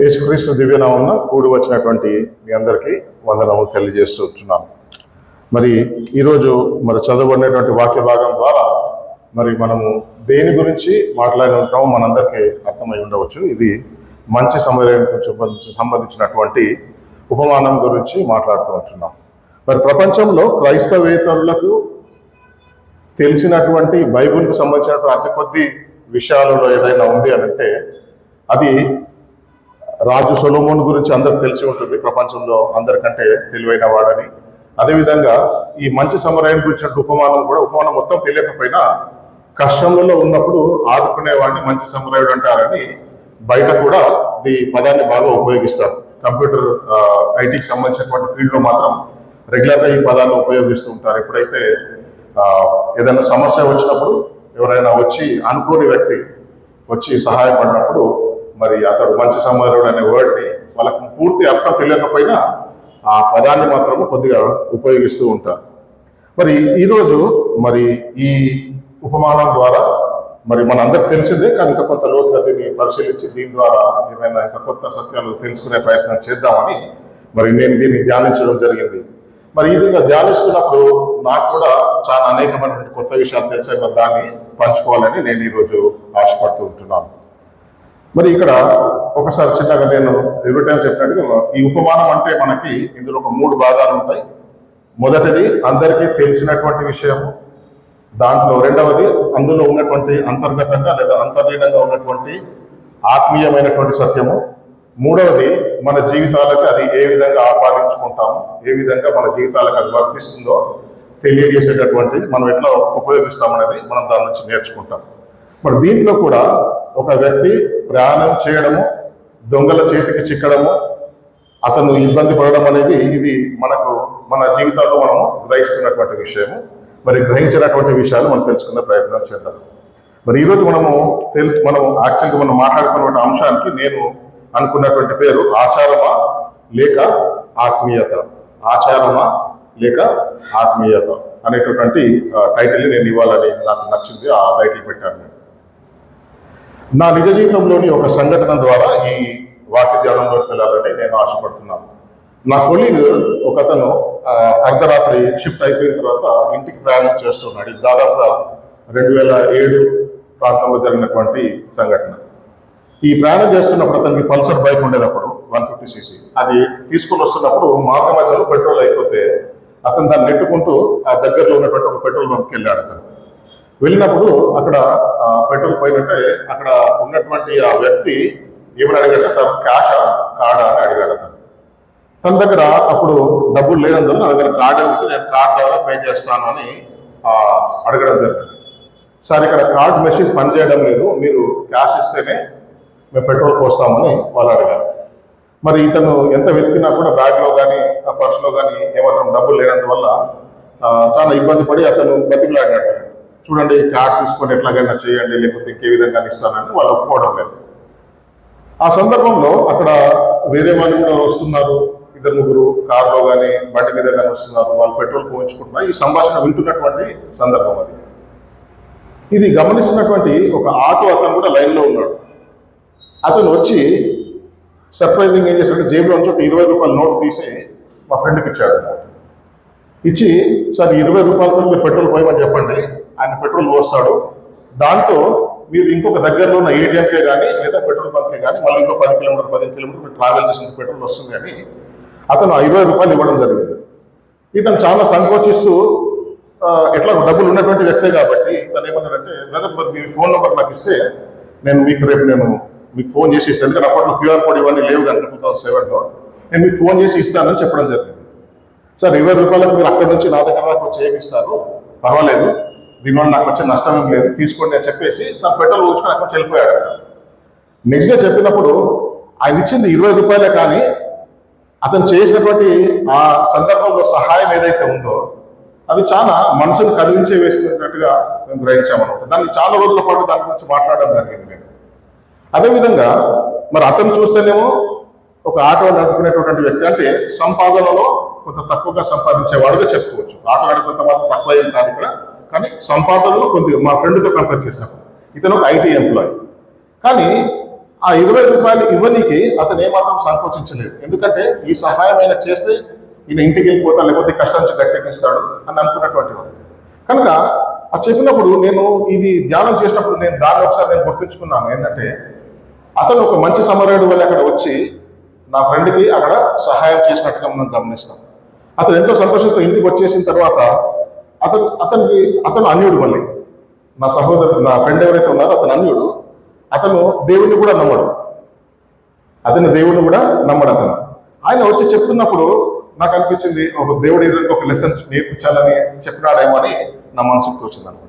యేసుక్రీస్తు దివ్యనామమున కూడి వచ్చినటువంటి మీ అందరికీ వందనములు తెలియజేస్తున్నాను. మరి ఈరోజు చదవబడినటువంటి వాక్య భాగం ద్వారా మనము దేని గురించి మాట్లాడి ఉంటామో మనందరికీ అర్థమై ఉండవచ్చు. ఇది మంచి సమయానికి సంబంధించినటువంటి ఉపమానం గురించి మాట్లాడుతూ ఉంటున్నాం. ప్రపంచంలో క్రైస్తవేతరులకు తెలిసినటువంటి బైబిల్కు సంబంధించినటువంటి అతి కొద్ది విషయాలలో ఏదైనా ఉంది అని అంటే అది రాజు సొలొమోను గురించి అందరికి తెలిసి ఉంటుంది. ప్రపంచంలో అందరికంటే తెలివైన వాడని. అదేవిధంగా ఈ మంచి సమరాయం గురించిన ఉపమానం మొత్తం తెలియకపోయినా కష్టంలో ఉన్నప్పుడు ఆదుకునేవాడిని మంచి సమరాయుడు అంటారని బయట కూడా ఈ పదాన్ని బాగా ఉపయోగిస్తారు. కంప్యూటర్ ఐటీకి సంబంధించినటువంటి ఫీల్డ్లో మాత్రం రెగ్యులర్గా ఈ పదాన్ని ఉపయోగిస్తూ ఉంటారు. ఎప్పుడైతే ఏదైనా సమస్య వచ్చినప్పుడు ఎవరైనా వచ్చి అనుకోని వ్యక్తి వచ్చి సహాయపడినప్పుడు అతడు మంచి సమరుడు అనే వర్డ్ని వాళ్ళకు పూర్తి అర్థం తెలియకపోయినా ఆ పదాన్ని మాత్రము కొద్దిగా ఉపయోగిస్తూ ఉంటారు. ఈరోజు ఈ ఉపమానం ద్వారా మనందరికి తెలిసిందే, కానీ ఇంకా కొంత లోతుగా దీన్ని పరిశీలించి దీని ద్వారా ఏమైనా ఇంకా కొత్త సత్యాలు తెలుసుకునే ప్రయత్నం చేద్దామని నేను దీన్ని ధ్యానించడం జరిగింది. ఈ విధంగా ధ్యానిస్తున్నప్పుడు నాకు కూడా చాలా అనేకమైనటువంటి కొత్త విషయాలు తెలిసాయి. దాన్ని పంచుకోవాలని నేను ఈరోజు ఆశపడుతూ ఉంటున్నాను. ఇక్కడ ఒకసారి చిన్నగా నేను ఎవ్రీ టైం చెప్పినట్టుగా ఈ ఉపమానం అంటే మనకి ఇందులో ఒక 3 భాగాలు ఉంటాయి. మొదటిది అందరికీ తెలిసినటువంటి విషయము, దాంట్లో రెండవది అందులో ఉన్నటువంటి అంతర్గతంగా లేదా అంతర్లీనంగా ఉన్నటువంటి ఆత్మీయమైనటువంటి సత్యము, మూడవది మన జీవితాలకు అది ఏ విధంగా ఆపాదించుకుంటాము, ఏ విధంగా మన జీవితాలకు అది వర్తిస్తుందో తెలియజేసేటటువంటిది మనం ఎట్లా ఉపయోగిస్తామనేది మనం దాని నుంచి నేర్చుకుంటాం. దీంట్లో కూడా ఒక వ్యక్తి ప్రయాణం చేయడము, దొంగల చేతికి చిక్కడము, అతను ఇబ్బంది పడడం అనేది ఇది మన జీవితాల్లో మనము గ్రహిస్తున్నటువంటి విషయము. గ్రహించినటువంటి విషయాలు మనం తెలుసుకునే ప్రయత్నం చేద్దాం. ఈరోజు మనం యాక్చువల్గా మనం మాట్లాడుకున్న అంశానికి నేను అనుకున్నటువంటి పేరు ఆచారమా లేక ఆత్మీయత. ఆచారమా లేక ఆత్మీయత అనేటటువంటి టైటిల్ని నేను ఇవ్వాలని నాకు నచ్చింది. ఆ టైటిల్ పెట్టాను. నా నిజ జీవితంలోని ఒక సంఘటన ద్వారా ఈ వాక్య ధ్యానంలోకి వెళ్ళాలని నేను ఆశపడుతున్నాను. నా కొలీగ్ ఒకతను అర్ధరాత్రి షిఫ్ట్ అయిపోయిన తర్వాత ఇంటికి ప్రయాణం చేస్తున్నాడు. ఇది దాదాపుగా 2007 ప్రాంతంలో జరిగినటువంటి సంఘటన. ఈ ప్రయాణం చేస్తున్నప్పుడు అతనికి పల్సర్ బైక్ ఉండేటప్పుడు 150cc అది తీసుకొని వస్తున్నప్పుడు మార్గ మధ్యలో పెట్రోల్ అయిపోతే అతను దాన్ని నెట్టుకుంటూ ఆ దగ్గరలో ఉన్నటువంటి ఒక పెట్రోల్ బంక్కి వెళ్ళాడు. అతను వెళ్ళినప్పుడు అక్కడ పెట్రోల్ పోయినట్టే అక్కడ ఉన్నటువంటి ఆ వ్యక్తి ఏమని అడిగాడు, సార్ క్యాషా కార్డా అని అడిగాడు. తన దగ్గర అప్పుడు డబ్బులు లేనందువల్ల నా దగ్గర కార్డే ఉంటే నేను కార్డ్ ద్వారా పే చేస్తాను అని అడగడం జరిగింది. సార్ ఇక్కడ కార్డ్ మెషిన్ పనిచేయడం లేదు, మీరు క్యాష్ ఇస్తేనే మేము పెట్రోల్ పోస్తామని వాళ్ళు అడిగారు. ఇతను ఎంత వెతికినా కూడా బ్యాగ్లో కానీ ఆ పర్సులో కానీ ఏమాత్రం డబ్బులు లేనందువల్ల చాలా ఇబ్బంది పడి అతను బతిమలాడినాడు. చూడండి, కార్డ్ తీసుకొని ఎట్లాగైనా చేయండి, లేకపోతే ఇంకే విధంగా ఇస్తానని వాళ్ళు ఒప్పుకోవడం లేదు. ఆ సందర్భంలో అక్కడ వేరే వాళ్ళు కూడా వస్తున్నారు, 2-3 కారులో కానీ బండి మీద కానీ వస్తున్నారు, వాళ్ళు పెట్రోల్ పోయించుకుంటున్నారు. ఈ సంభాషణ వింటున్నటువంటి సందర్భం అది. ఇది గమనిస్తున్నటువంటి ఒక ఆటో అతను కూడా లైన్లో ఉన్నాడు. అతను వచ్చి సర్ప్రైజింగ్ ఏం చేశాడంటే జేబులో నుంచి ఒక 20 రూపాయల నోట్ తీసి మా ఫ్రెండ్కి ఇచ్చాడు. ఇచ్చి, సార్ 20 రూపాయలతో మీరు పెట్రోల్ పోయమని చెప్పండి, ఆయన పెట్రోల్ పోస్తాడు, దాంతో మీరు ఇంకొక దగ్గరలో ఉన్న ఏటీఎంకే కానీ లేదా పెట్రోల్ బంక్కే కానీ మళ్ళీ ఇంకో 10 కిలోమీటర్ 15 కిలోమీటర్లు ట్రావెల్ చేసిన పెట్రోల్ వస్తుంది అని అతను 20 రూపాయలు ఇవ్వడం జరిగింది. ఇతను చాలా సంకోచిస్తూ ఎట్లా డబ్బులు ఉన్నటువంటి వ్యక్తే కాబట్టి ఇతను ఏమన్నాడంటే, బ్రదర్ మీ ఫోన్ నెంబర్ నాకు ఇస్తే నేను మీకు ఫోన్ చేసి ఇస్తాను, ఎందుకంటే అప్పట్లో QR కోడ్ ఇవన్నీ లేవు కనుక 2007లో నేను మీకు ఫోన్ చేసి ఇస్తానని చెప్పడం జరిగింది. సార్ 20 రూపాయలకు మీరు అక్కడి నుంచి నా దగ్గర దాకా వచ్చి ఏమిస్తారు, పర్వాలేదు, దీనివల్ల నాకు వచ్చే నష్టం ఏం లేదు, తీసుకోండి అని చెప్పేసి తన పెట్రోల్ ఊచుకొని అక్కడ వెళ్ళిపోయాడు. నెక్స్ట్ డే చెప్పినప్పుడు ఆయన ఇచ్చింది 20 రూపాయలే, కానీ అతను చేసినటువంటి ఆ సందర్భంలో సహాయం ఏదైతే ఉందో అది చాలా మనసును కదిలించే వేసినట్టుగా మేము గ్రహించామన్నమాట. దాన్ని చాలా రోజుల పాటు దాని గురించి మాట్లాడడం జరిగింది నేను. అదేవిధంగా అతను చూస్తేనేమో ఒక ఆటో నడుపుకునేటువంటి వ్యక్తి, అంటే సంపాదనలో కొంత తక్కువగా సంపాదించేవాడుగా చెప్పుకోవచ్చు. ఆటో నడిపినంత మాత్రం తక్కువ ఏం కాదు ఇక్కడ, కానీ సంపాదనలో కొద్దిగా మా ఫ్రెండ్తో కంపేర్ చేసినప్పుడు ఇతను ఒక IT ఎంప్లాయీ. కానీ ఆ 20 రూపాయలు ఇవ్వనీకి అతను ఏమాత్రం సంకోచించలేదు. ఎందుకంటే ఈ సహాయం ఆయన చేస్తే ఈయన ఇంటికి వెళ్ళిపోతా, లేకపోతే కష్టం నుంచి గట్టెక్కిస్తాడు అని అనుకున్నటువంటి వాడు. కనుక అది చెప్పినప్పుడు నేను ఇది ధ్యానం చేసినప్పుడు నేను దాన్ని ఒకసారి నేను గుర్తుంచుకున్నాను. ఏంటంటే అతను ఒక మంచి సమరయుడు వల్ల అక్కడ వచ్చి నా ఫ్రెండ్కి అక్కడ సహాయం చేసినట్టుగా మనం గమనిస్తాం. అతను ఎంతో సంతోషంతో ఇంటికి వచ్చేసిన తర్వాత అతను అన్యుడు. మళ్ళీ నా ఫ్రెండ్ ఎవరైతే ఉన్నారో అతను అన్యుడు. అతను దేవుణ్ణి కూడా నమ్మడు. అతను ఆయన వచ్చి చెప్తున్నప్పుడు నాకు అనిపించింది ఒక దేవుడు ఏదైనా ఒక లెసన్ నేర్పించాలని చెప్పినాడేమో అని నా మనసుకు తోచింది అనమాట.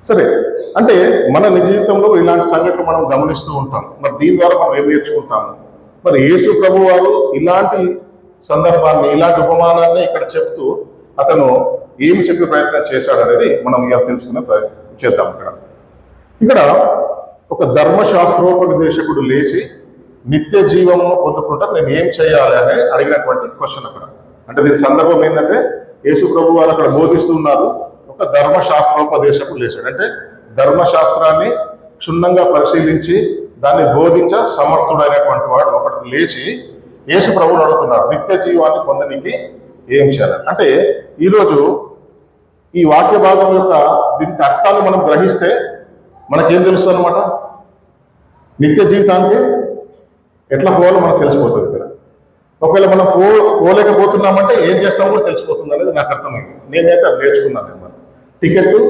సరే, అంటే మన నిజ జీవితంలో ఇలాంటి సంఘటనలు మనం గమనిస్తూ ఉంటాం. మరి దీని ద్వారా మనం ఏం నేర్చుకుంటాము? మరి యేసు ప్రభు వారు ఇలాంటి సందర్భాన్ని, ఇలాంటి ఉపమానాన్ని ఇక్కడ చెప్తూ అతను ఏమి చెప్పే ప్రయత్నం చేశాడు అనేది మనం ఇలా తెలుసుకునే ప్రయత్నం చేద్దాం. ఇక్కడ ఒక ధర్మశాస్త్రోపదేశకుడు లేచి నిత్య జీవమును పొందుకుంటా నేను ఏం చేయాలి అని అడిగినటువంటి క్వశ్చన్ అక్కడ. అంటే దీని సందర్భం ఏంటంటే యేసు ప్రభు వారు అక్కడ బోధిస్తున్నారు. ఒక ధర్మశాస్త్రోపదేశకుడు లేచాడు. అంటే ధర్మశాస్త్రాన్ని క్షుణ్ణంగా పరిశీలించి దాన్ని బోధించ సమర్థుడైనటువంటి వాడు ఒకటి లేచి యేసు ప్రభువుని అడుగుతున్నాడు, నిత్య జీవాన్ని పొందడానికి ఏం చేయాలి? అంటే ఈరోజు ఈ వాక్య భాగం యొక్క దీనికి అర్థాలు మనం గ్రహిస్తే మనకేం తెలుస్తుంది అనమాట? నిత్య జీవితానికి ఎట్లా పోవాలో మనకు తెలిసిపోతుంది ఇక్కడ. ఒకవేళ మనం పోలేకపోతున్నామంటే ఏం చేస్తామో కూడా తెలిసిపోతుంది అనేది నాకు అర్థమైంది. నేనైతే అది నేర్చుకున్నాను అన్నమాట. Ticket to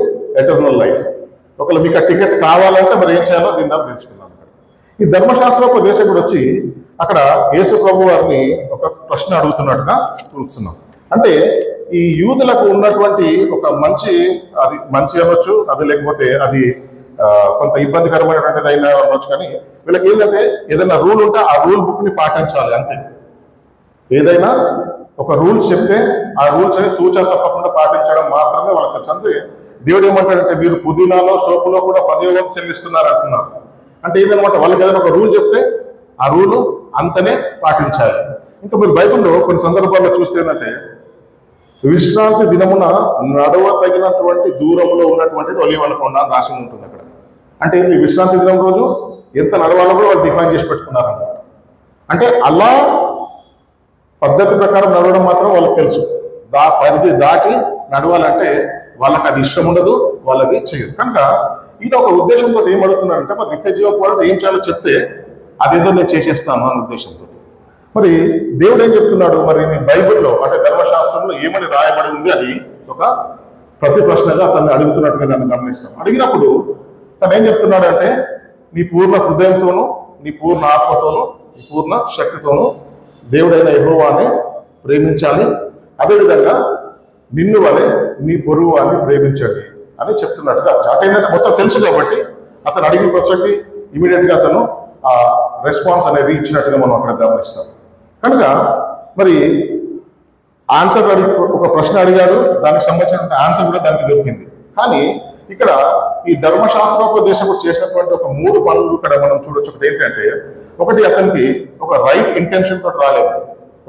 eternal life. ఒకవేళ మీకు ఆ టికెట్ కావాలంటే మరి ఏం చేయాలో దీని ద్వారా తెలుసుకున్నాను. ఈ ధర్మశాస్త్రోపదేశకుడు వచ్చి అక్కడ యేసు ప్రభు వారిని ఒక ప్రశ్న అడుగుతున్నట్టుగా చూస్తున్నాం. అంటే ఈ యూదులకు ఉన్నటువంటి ఒక అది మంచి అనొచ్చు, అది లేకపోతే అది కొంత ఇబ్బందికరమైనటువంటిది అయినా అనొచ్చు. కానీ వీళ్ళకి ఏంటంటే ఏదైనా రూల్ ఉంటే ఆ రూల్ బుక్ ని పాటించాలి అంతే. ఏదైనా ఒక రూల్స్ చెప్తే ఆ రూల్స్ అని తూచా తప్పకుండా పాటించడం మాత్రమే వాళ్ళకి తెలుసు. అంతే. దేవుడు ఏమంటాడంటే మీరు పుదీనాలో సోపులో కూడా 10వ వంతు చెల్లిస్తున్నారు అంటున్నారు. అంటే ఏదనమాట, వాళ్ళకి ఏదైనా ఒక రూల్ చెప్తే ఆ రూలు అంతనే పాటించాలి. ఇంకా మీరు బైబిల్లో కొన్ని సందర్భాల్లో చూస్తే ఏంటంటే విశ్రాంతి దినమున నడవ తగినటువంటి దూరంలో ఉన్నటువంటిది ఒలీవల కొండ అని రాసి ఉంటుంది అక్కడ. అంటే ఈ విశ్రాంతి దినం రోజు ఎంత నడవాలో కూడా వాళ్ళు డిఫైన్ చేసి పెట్టుకున్నారన్నమాట. అంటే అలా పద్ధతి ప్రకారం నడవడం మాత్రం వాళ్ళకి తెలుసు. పరిధి దాటి నడవాలంటే వాళ్ళకి అది ఇష్టం ఉండదు, వాళ్ళది చేయదు. కనుక ఈయన ఒక ఉద్దేశంతో ఏం అడుగుతున్నారంటే మరి నిత్య జీవ పోరాటం ఏం చేయాలో చెప్తే అదేదో నేను చేసేస్తాను అనే ఉద్దేశంతో. మరి దేవుడు ఏం చెప్తున్నాడు? మరి మీ బైబిల్లో అంటే ధర్మశాస్త్రంలో ఏమని రాయబడి ఉంది అని ఒక ప్రతి ప్రశ్నగా అతన్ని అడుగుతున్నట్టుగా దాన్ని గమనిస్తాం. అడిగినప్పుడు తను ఏం చెప్తున్నాడు అంటే నీ పూర్ణ హృదయంతోనూ, నీ పూర్ణ ఆత్మతోనూ, నీ పూర్ణ శక్తితోనూ దేవుడైన యెహోవాని ప్రేమించాలి, అదేవిధంగా నిన్ను వలె నీ పొరుగు వారిని ప్రేమించండి అని చెప్తున్నట్టుగా. స్టార్ట్ ఏంటంటే మొత్తం తెలుసు కాబట్టి అతను అడిగిన ప్రశ్నకి ఇమీడియట్ గా అతను ఆ రెస్పాన్స్ అనేది ఇచ్చినట్టుగా మనం అక్కడ గమనిస్తాం. కనుక మరి ఆన్సర్ ఒక ప్రశ్న అడిగాడు, దానికి సంబంధించిన ఆన్సర్ కూడా దానికి దొరికింది. కానీ ఇక్కడ ఈ ధర్మశాస్త్రోపదేశకుడు చేసినటువంటి ఒక 3 పనులు ఇక్కడ మనం చూడొచ్చు. ఒకటి ఏంటంటే, ఒకటి అతనికి ఒక రైట్ ఇంటెన్షన్ తోటి రాలేదు,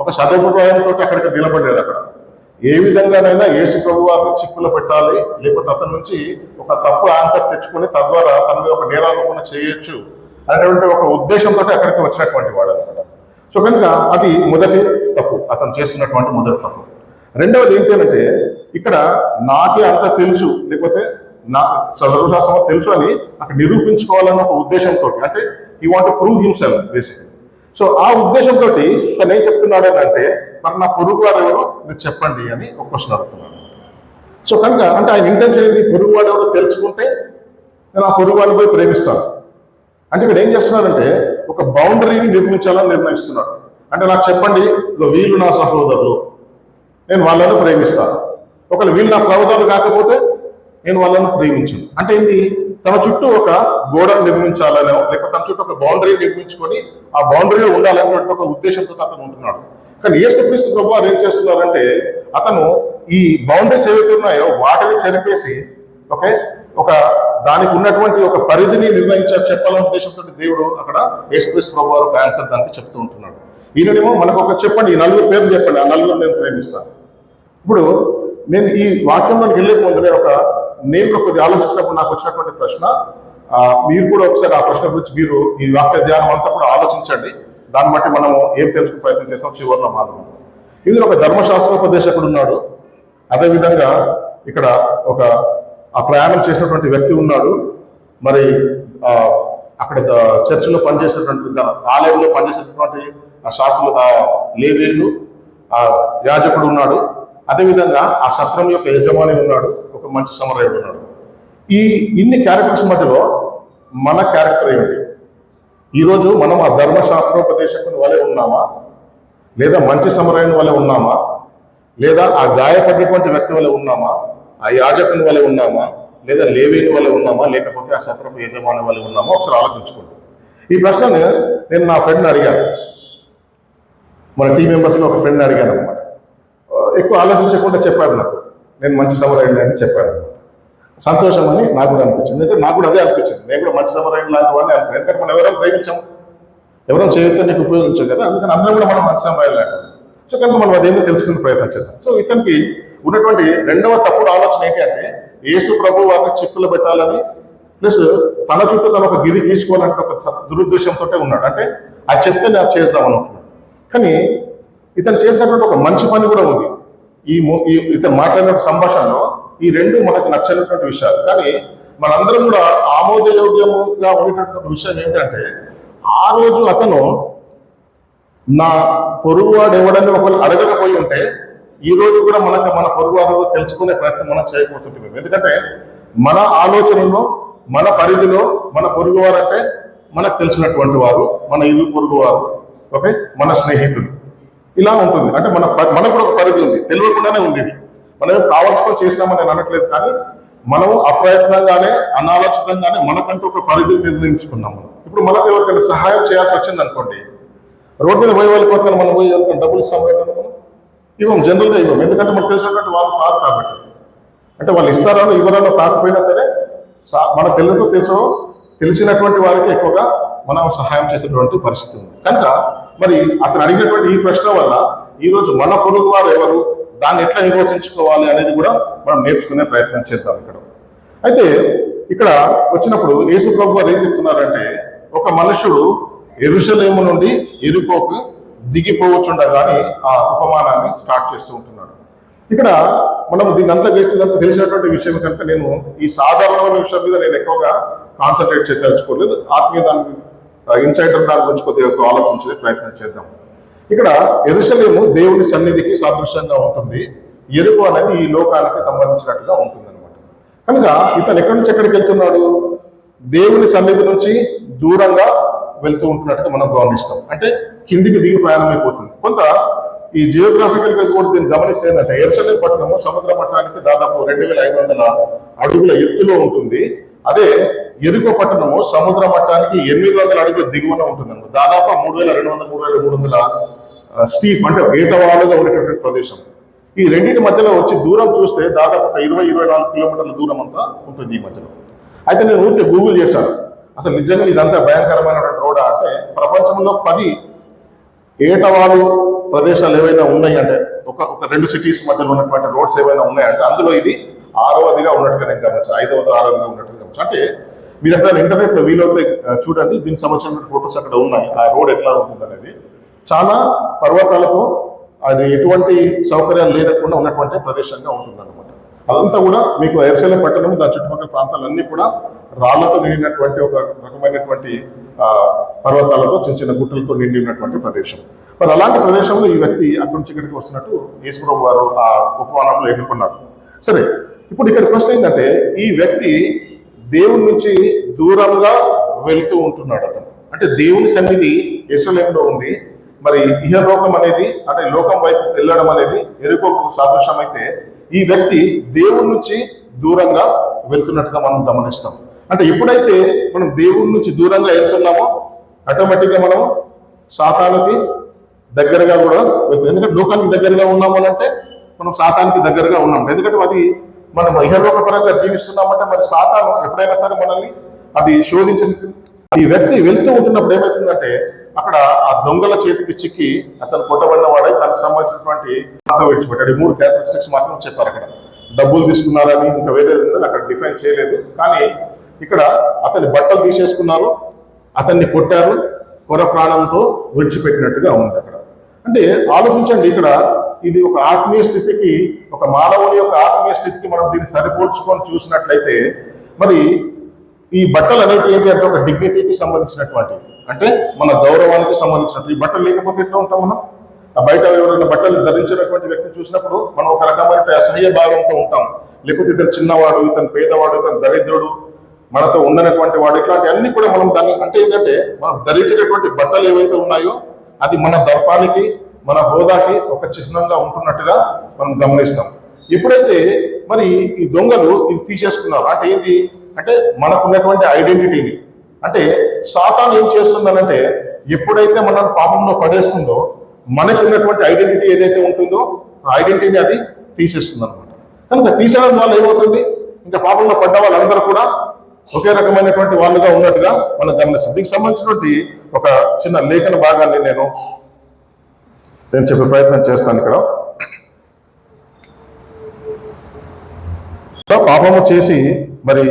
ఒక సదుపాయంతో అక్కడికి నిలబడలేదు. అక్కడ ఏ విధంగానైనా యేసు ప్రభు వారిని చిక్కులో పెట్టాలి, లేకపోతే అతని నుంచి ఒక తప్పు ఆన్సర్ తెచ్చుకొని తద్వారా తన మీద ఒక నేరారోపణ చేయొచ్చు అనేటువంటి ఒక ఉద్దేశంతో అక్కడికి వచ్చినటువంటి వాడు అనమాట. సో కనుక అది మొదటి తప్పు, అతను చేస్తున్నటువంటి మొదటి తప్పు. రెండవది ఏంటంటే, ఇక్కడ నాకే అంత తెలుసు, లేకపోతే నా సర్వశాస్త్రం తెలుసు అని అక్కడ నిరూపించుకోవాలన్న ఒక ఉద్దేశంతో, అంటే he want to prove himself basically. So ఆ ఉద్దేశంతో తను ఏం చెప్తున్నాడు అంటే, మరి నా పొరుగు వారు ఎవరో మీరు చెప్పండి అని ఒక క్వశ్చన్ అడుగుతున్నాడు. సో కనుక అంటే ఆయన ఇంటెన్షన్ ఏంది? పొరుగు వాడు ఎవరో తెలుసుకుంటే నేను ఆ పొరుగు వాడిని పోయి ప్రేమిస్తాను. అంటే ఇక్కడ ఏం చేస్తున్నాడంటే ఒక బౌండరీని నిర్మించాలని నిర్ణయిస్తున్నాడు. అంటే నాకు చెప్పండి, వీళ్ళు నా సహోదరులు, నేను వాళ్ళను ప్రేమిస్తాను. ఒకవేళ వీళ్ళు నా సహోదరులు కాకపోతే నేను వాళ్ళను ప్రేమించను. అంటే ఏంది? తన చుట్టూ ఒక గోడను నిర్మించాలనో, లేకపోతే తన చుట్టూ ఒక బౌండరీ నిర్మించుకొని ఆ బౌండరీలో ఉండాలనేటువంటి ఒక ఉద్దేశంతో అతను ఉంటున్నాడు. కానీ యేసుక్రీస్తు ప్రభు వారు ఏం చేస్తున్నారంటే, అతను ఈ బౌండరీస్ ఏవైతే ఉన్నాయో వాటిని చెరిపేసి ఒక దానికి ఉన్నటువంటి ఒక పరిధిని చెప్పాలనే ఉద్దేశంతో దేవుడు అక్కడ యేసుక్రీస్తు ప్రభు వారు ఆన్సర్ దానికి చెప్తూ ఉంటున్నాడు. ఈయనేమో మనకు ఒక చెప్పండి, ఈ 4 పేర్లు చెప్పండి, ఆ 4 నేను ప్రేమిస్తాను. ఇప్పుడు నేను ఈ వాక్యంలోకి వెళ్ళే ముందు నేను కొద్దిగా ఆలోచించినప్పుడు నాకు వచ్చినటువంటి ప్రశ్న, మీరు కూడా ఒకసారి ఆ ప్రశ్న గురించి మీరు ఈ వాక్య ధ్యానం అంతా కూడా ఆలోచించండి. దాన్ని బట్టి మనము ఏం తెలుసుకునే ప్రయత్నం చేస్తాం చివరిలో మాత్రం. ఇందులో ఒక ధర్మశాస్త్రోపదేశకుడు ఉన్నాడు. అదేవిధంగా ఇక్కడ ఆ ప్రయాణం చేసినటువంటి వ్యక్తి ఉన్నాడు. మరి అక్కడ చర్చిలో పనిచేసినటువంటి ఆలయంలో పనిచేసినటువంటి ఆ శాస్త్రులు, ఆ లేవీయులు, ఆ యాజకుడు ఉన్నాడు. అదేవిధంగా ఆ సత్రం యొక్క యజమాని ఉన్నాడు, ఒక మంచి సమరయుడు ఉన్నాడు. ఇన్ని క్యారెక్టర్స్ మధ్యలో మన క్యారెక్టర్ ఏమిటి? ఈరోజు మనం ఆ ధర్మశాస్త్రోపదేశకుని వలె ఉన్నామా, లేదా మంచి సమరయుని వలె ఉన్నామా, లేదా ఆ గాయపడినటువంటి వ్యక్తి వలె ఉన్నామా, ఆ యాజకుని వలె ఉన్నామా, లేదా లేవీని వల్ల ఉన్నామా, లేకపోతే ఆ సత్రపు యజమాని వల్ల ఉన్నామా? ఒకసారి ఆలోచించుకోండి. ఈ ప్రశ్నను నేను నా ఫ్రెండ్ని అడిగాను. మన టీం మెంబర్స్లో ఒక ఫ్రెండ్ని అడిగాను అనమాట. ఎక్కువ ఆలోచించకుండా చెప్పాడు నాకు, నేను మంచి సమరయుడిని అని చెప్పాడు అనమాట. సంతోషం అని నాకు కూడా అనిపించింది. ఎందుకంటే నాకు కూడా అదే అనిపించింది, నేను కూడా మంచి సమరయుడు లాంటి వాడిని అనిపించింది. ఎందుకంటే మనం ఎవరైనా ప్రేమించాం, ఎవరైనా చేయొద్దని నీకు ఉపయోగించాం కదా, అందుకని అందరం కూడా మనం మంచి సమరయుడు లాంటి. సో కనుక మనం అదేందో తెలుసుకునే ప్రయత్నం చేద్దాం. సో ఇతనికి ఉన్నటువంటి రెండవ తప్పుడు ఆలోచన ఏంటి అంటే, యేసు ప్రభు వారిని చిక్కులు పెట్టాలని, ప్లస్ తన చుట్టూ తన ఒక గిరి గీసుకోవాలంటే ఒక దురుద్దేశంతో ఉన్నాడు. అంటే అది చెప్తే నేను చేద్దాం అనుకుంటున్నాను. కానీ ఇతను చేసినటువంటి ఒక మంచి పని కూడా ఉంది. ఇతను మాట్లాడిన సంభాషణలో ఈ రెండు మనకు నచ్చినటువంటి విషయాలు. కానీ మనందరం కూడా ఆమోదయోగ్యముగా ఉండేటటువంటి విషయం ఏంటంటే, ఆ రోజు అతను నా పొరుగువాడు ఎవడని ఒకరు అడగకపోయి ఉంటే ఈ రోజు కూడా మన పొరుగువారు తెలుసుకునే ప్రయత్నం మనం చేయకపోతుంటాం. ఎందుకంటే మన ఆలోచనలో, మన పరిధిలో మన పొరుగువారు అంటే మనకు తెలిసినటువంటి వారు, మన ఇల్లు పొరుగువారు, ఓకే, మన స్నేహితులు, ఇలా ఉంటుంది. అంటే మనకు కూడా ఒక పరిధి ఉంది, తెలియకుండానే ఉంది. ఇది మనం కావాల్సుకొని చేసినామని నేను అనట్లేదు, కానీ మనము అప్రయత్నంగానే, అనాలోచితంగానే మనకంటూ ఒక పరిధిని నిర్ణయించుకున్నాము. ఇప్పుడు మనకు ఎవరికైనా సహాయం చేయాల్సి వచ్చింది అనుకోండి, రోడ్డు మీద పోయే వాళ్ళకి ఎవరికైనా మనం పోయి ఎవరికైనా డబ్బులు ఇస్తాం, ఇవ్వం, జనరల్గా ఇవ్వం. ఎందుకంటే మనకు తెలిసినటువంటి వాళ్ళు కాదు కాబట్టి. అంటే వాళ్ళు ఇస్తారో ఇవ్వరాలో కాకపోయినా సరే మన తెలిసినటువంటి వారికి ఎక్కువగా మనం సహాయం చేసేటువంటి పరిస్థితి ఉంది. కనుక మరి అతను అడిగినటువంటి ఈ ప్రశ్న వల్ల ఈరోజు మన పొరుగు వారు ఎవరు, దాన్ని ఎట్లా నిర్వచించుకోవాలి అనేది కూడా మనం నేర్చుకునే ప్రయత్నం చేద్దాం ఇక్కడ. అయితే ఇక్కడ వచ్చినప్పుడు యేసు ప్రభు వారు ఏం చెప్తున్నారంటే, ఒక మనుషుడు యెరూషలేము నుండి యెరికోకు దిగిపోవచ్చుండగానే ఆ ఉపమానాన్ని స్టార్ట్ చేస్తూ ఉంటున్నాడు. ఇక్కడ మనం దీన్ని అంతా చేస్తే ఇదంతా తెలిసినటువంటి విషయం కనుక నేను ఈ సాధారణమైన విషయం మీద నేను ఎక్కువగా కాన్సన్ట్రేట్ చేయదలుచుకోలేదు. ఆత్మీయ దాని ఇన్సైడర్ దాని గురించి కొద్దిగా ఆలోచించే ప్రయత్నం చేద్దాం. ఇక్కడ యెరూషలేము దేవుని సన్నిధికి సాదృశ్యంగా ఉంటుంది, యెరికో అనేది ఈ లోకానికి సంబంధించినట్టుగా ఉంటుంది అనమాట. కనుక ఇతను ఎక్కడి నుంచి ఎక్కడికి వెళ్తున్నాడు? దేవుని సన్నిధి నుంచి దూరంగా వెళ్తూ ఉంటున్నట్టుగా మనం గమనిస్తాం. అంటే కిందికి దిగి ప్రయాణం అయిపోతుంది. కొంత ఈ జియోగ్రాఫికల్ గా కూడా దీన్ని గమనిస్తే ఏంటంటే, యెరూషలేము పట్టణము సముద్ర మట్టానికి దాదాపు 2500 అడుగుల ఎత్తులో ఉంటుంది. అదే యెరికో పట్టణము సముద్ర మట్టానికి 800 అడుగుల దిగువన ఉంటుంది. దాదాపు 3200, 3300 స్టీప్, అంటే ఏటవాలుగా ఉండేటటువంటి ప్రదేశం. ఈ రెండింటి మధ్యలో వచ్చి దూరం చూస్తే దాదాపు 20-24 కిలోమీటర్ల దూరం అంతా ఉంటుంది ఈ మధ్యలో. అయితే నేను ఊరికే గూగుల్ చేశాను, అసలు నిజంగా ఇదంతా భయంకరమైనటువంటి రోడా అంటే, ప్రపంచంలో 10 ఏటవాలు ప్రదేశాలు ఏవైనా ఉన్నాయి అంటే, ఒక 2 సిటీస్ మధ్యలో ఉన్నటువంటి రోడ్స్ ఏవైనా ఉన్నాయంటే అందులో ఇది 6వదిగా ఉన్నట్టుగా నేను గమనించాను. 5వది 6వదిగా ఉన్నట్టుగా గమనించాను. అంటే మీరు ఎక్కడ ఇంటర్నెట్ లో వీలవుతే చూడండి, దీనికి సంబంధించిన ఫొటోస్ అక్కడ ఉన్నాయి. ఆ రోడ్ ఎట్లా ఉంటుంది అనేది చాలా పర్వతాలతో, అది ఎటువంటి సౌకర్యాలు లేకుండా ఉన్నటువంటి ప్రదేశంగా ఉంటుంది అనమాట. అదంతా కూడా మీకు యెరూషలేము పట్టణం, దాని చుట్టుపక్కల ప్రాంతాలన్నీ కూడా రాళ్లతో నిండినటువంటి ఒక రకమైనటువంటి పర్వతాలతో, చిన్న చిన్న గుట్టలతో నిండి ఉన్నటువంటి ప్రదేశం. మరి అలాంటి ప్రదేశంలో ఈ వ్యక్తి అక్కడి నుంచి ఇక్కడికి వస్తున్నట్టు యేసు ప్రభు వారు ఆ ఉపమానంలో ఎన్నుకున్నారు. సరే, ఇప్పుడు ఇక్కడ క్వశ్చన్ ఏంటంటే, ఈ వ్యక్తి దేవుని నుంచి దూరంగా వెళ్తూ ఉంటున్నాడు. అతను అంటే దేవుని సన్నిధి యెరూషలేములో ఉంది. మరి ఇహలోకం అనేది, అంటే లోకం వైపు వెళ్ళడం అనేది యెరికోకు సాదృశ్యం అయితే, ఈ వ్యక్తి దేవుని నుంచి దూరంగా వెళ్తున్నట్టుగా మనం గమనిస్తాం. అంటే ఎప్పుడైతే మనం దేవుడి నుంచి దూరంగా వెళ్తున్నామో ఆటోమేటిక్గా మనం సాతానుకి దగ్గరగా కూడా వెళ్తాం. ఎందుకంటే లోకానికి దగ్గరగా ఉన్నాము అని అంటే మనం సాతానికి దగ్గరగా ఉన్నాం. ఎందుకంటే అది మనం ఇహలోక పరంగా జీవిస్తున్నామంటే మరి సాతాను ఎప్పుడైనా సరే మనల్ని అది శోధించడానికి. ఈ వ్యక్తి వెళ్తూ ఉంటున్నప్పుడు ఏమవుతుందంటే, అక్కడ ఆ దొంగల చేతికి చిక్కి అతను కొట్టబడిన వాడై తనకు సంబంధించినటువంటి విడిచిపెట్టాడు. 3 క్యారెక్టరిస్టిక్స్ మాత్రం చెప్పారు. అక్కడ డబ్బులు తీసుకున్నారని, ఇంకా వేరే అక్కడ డిఫైన్ చేయలేదు. కానీ ఇక్కడ అతని బట్టలు తీసేసుకున్నారు, అతన్ని కొట్టారు, కొర ప్రాణంతో విడిచిపెట్టినట్టుగా ఉంది అక్కడ. అంటే ఆలోచించండి, ఇక్కడ ఇది ఒక ఆత్మీయ స్థితికి, ఒక మానవుని యొక్క ఆత్మీయ స్థితికి మనం దీన్ని సరిపోల్చుకొని చూసినట్లయితే, మరి ఈ బట్టలు అనేవి ఏంటి అంటే ఒక డిగ్నిటీకి సంబంధించినటువంటి, అంటే మన గౌరవానికి సంబంధించినట్టు. ఈ బట్టలు లేకపోతే ఎట్లా ఉంటాం మనం? ఆ బయట ఎవరైనా బట్టలు ధరించినటువంటి వ్యక్తిని చూసినప్పుడు మనం ఒక రకమైన అసహ్య భావంతో ఉంటాం. లేకపోతే ఇతను చిన్నవాడు, ఇతను పేదవాడు, ఇతను దరిద్రుడు, మనతో ఉండనటువంటి వాడు, ఇట్లాంటి అన్ని కూడా మనం దాన్ని అంటే ఏంటంటే మనం ధరించేటటువంటి బట్టలు ఏవైతే ఉన్నాయో అది మన దర్పానికి, మన హోదాకి ఒక చిహ్నంగా ఉంటున్నట్టుగా మనం గమనిస్తాం. ఎప్పుడైతే మరి ఈ దొంగలు ఇది తీసేసుకున్నారు అంటే ఏంటి అంటే మనకున్నటువంటి ఐడెంటిటీని, అంటే సాతాను ఏం చేస్తుందనంటే ఎప్పుడైతే మనం పాపంలో పడేస్తుందో మనకు ఉన్నటువంటి ఐడెంటిటీ ఏదైతే ఉంటుందో ఆ ఐడెంటిటీని అది తీసేస్తుంది అనమాట. కనుక తీసేయడం వల్ల ఏమవుతుంది, ఇంకా పాపంలో పడ్డ వాళ్ళందరూ కూడా ఒకే రకమైనటువంటి వాళ్ళుగా ఉన్నట్టుగా మనం గమనిస్తాం. దీనికి సంబంధించినటువంటి ఒక చిన్న లేఖన భాగాన్ని నేను చెప్పే ప్రయత్నం చేస్తాను. ఇక్కడ పాపము చేసి మరి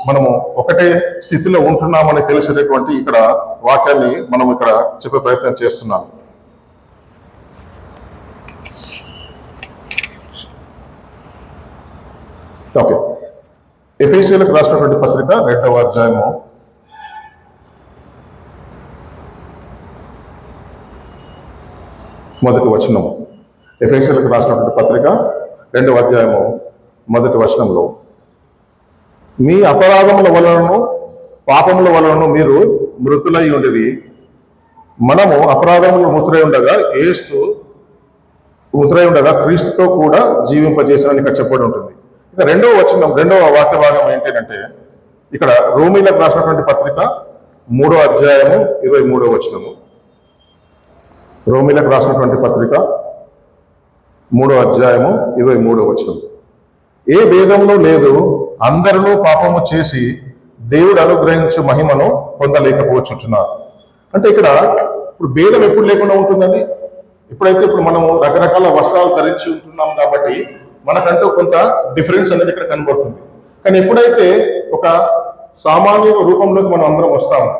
మనము ఒకటే స్థితిలో ఉంటున్నామని తెలిసేటటువంటి ఇక్కడ వాక్యాన్ని మనం ఇక్కడ చెప్పే ప్రయత్నం చేస్తున్నాం. ఓకే, ఎఫెసీయులకు రాసినటువంటి పత్రిక 2వ అధ్యాయము 1వ వచనము. ఎఫెసీయులకు రాసినటువంటి పత్రిక 2వ అధ్యాయము 1వ వచనంలో, మీ అపరాధముల వలనను పాపముల వలనను మీరు మృతులై ఉండిరి, మనము అపరాధములు మృతులై ఉండగా క్రీస్తుతో కూడా జీవింపజేసామని ఇక్కడ చెప్పబడి ఉంటుంది. ఇక 2వ వచనం, 2వ వాక్య భాగం ఏంటంటే ఇక్కడ రోమీలకు రాసినటువంటి పత్రిక 3వ అధ్యాయము 23వ వచనము. రోమీలకు రాసినటువంటి పత్రిక 3వ అధ్యాయము 23వ వచనం. ఏ భేదమును లేదు, అందరూ పాపము చేసి దేవుడు అనుగ్రహించు మహిమను పొందలేకపోతున్నారు. అంటే ఇక్కడ ఇప్పుడు భేదం ఎప్పుడు లేకుండా ఉంటుందండి? ఇప్పుడు మనము రకరకాల వస్త్రాలు ధరించి ఉంటున్నాం కాబట్టి మనకంటూ కొంత డిఫరెన్స్ అనేది ఇక్కడ కనబడుతుంది. కానీ ఎప్పుడైతే ఒక సామాన్య రూపంలోకి మనం అందరం వస్తాము,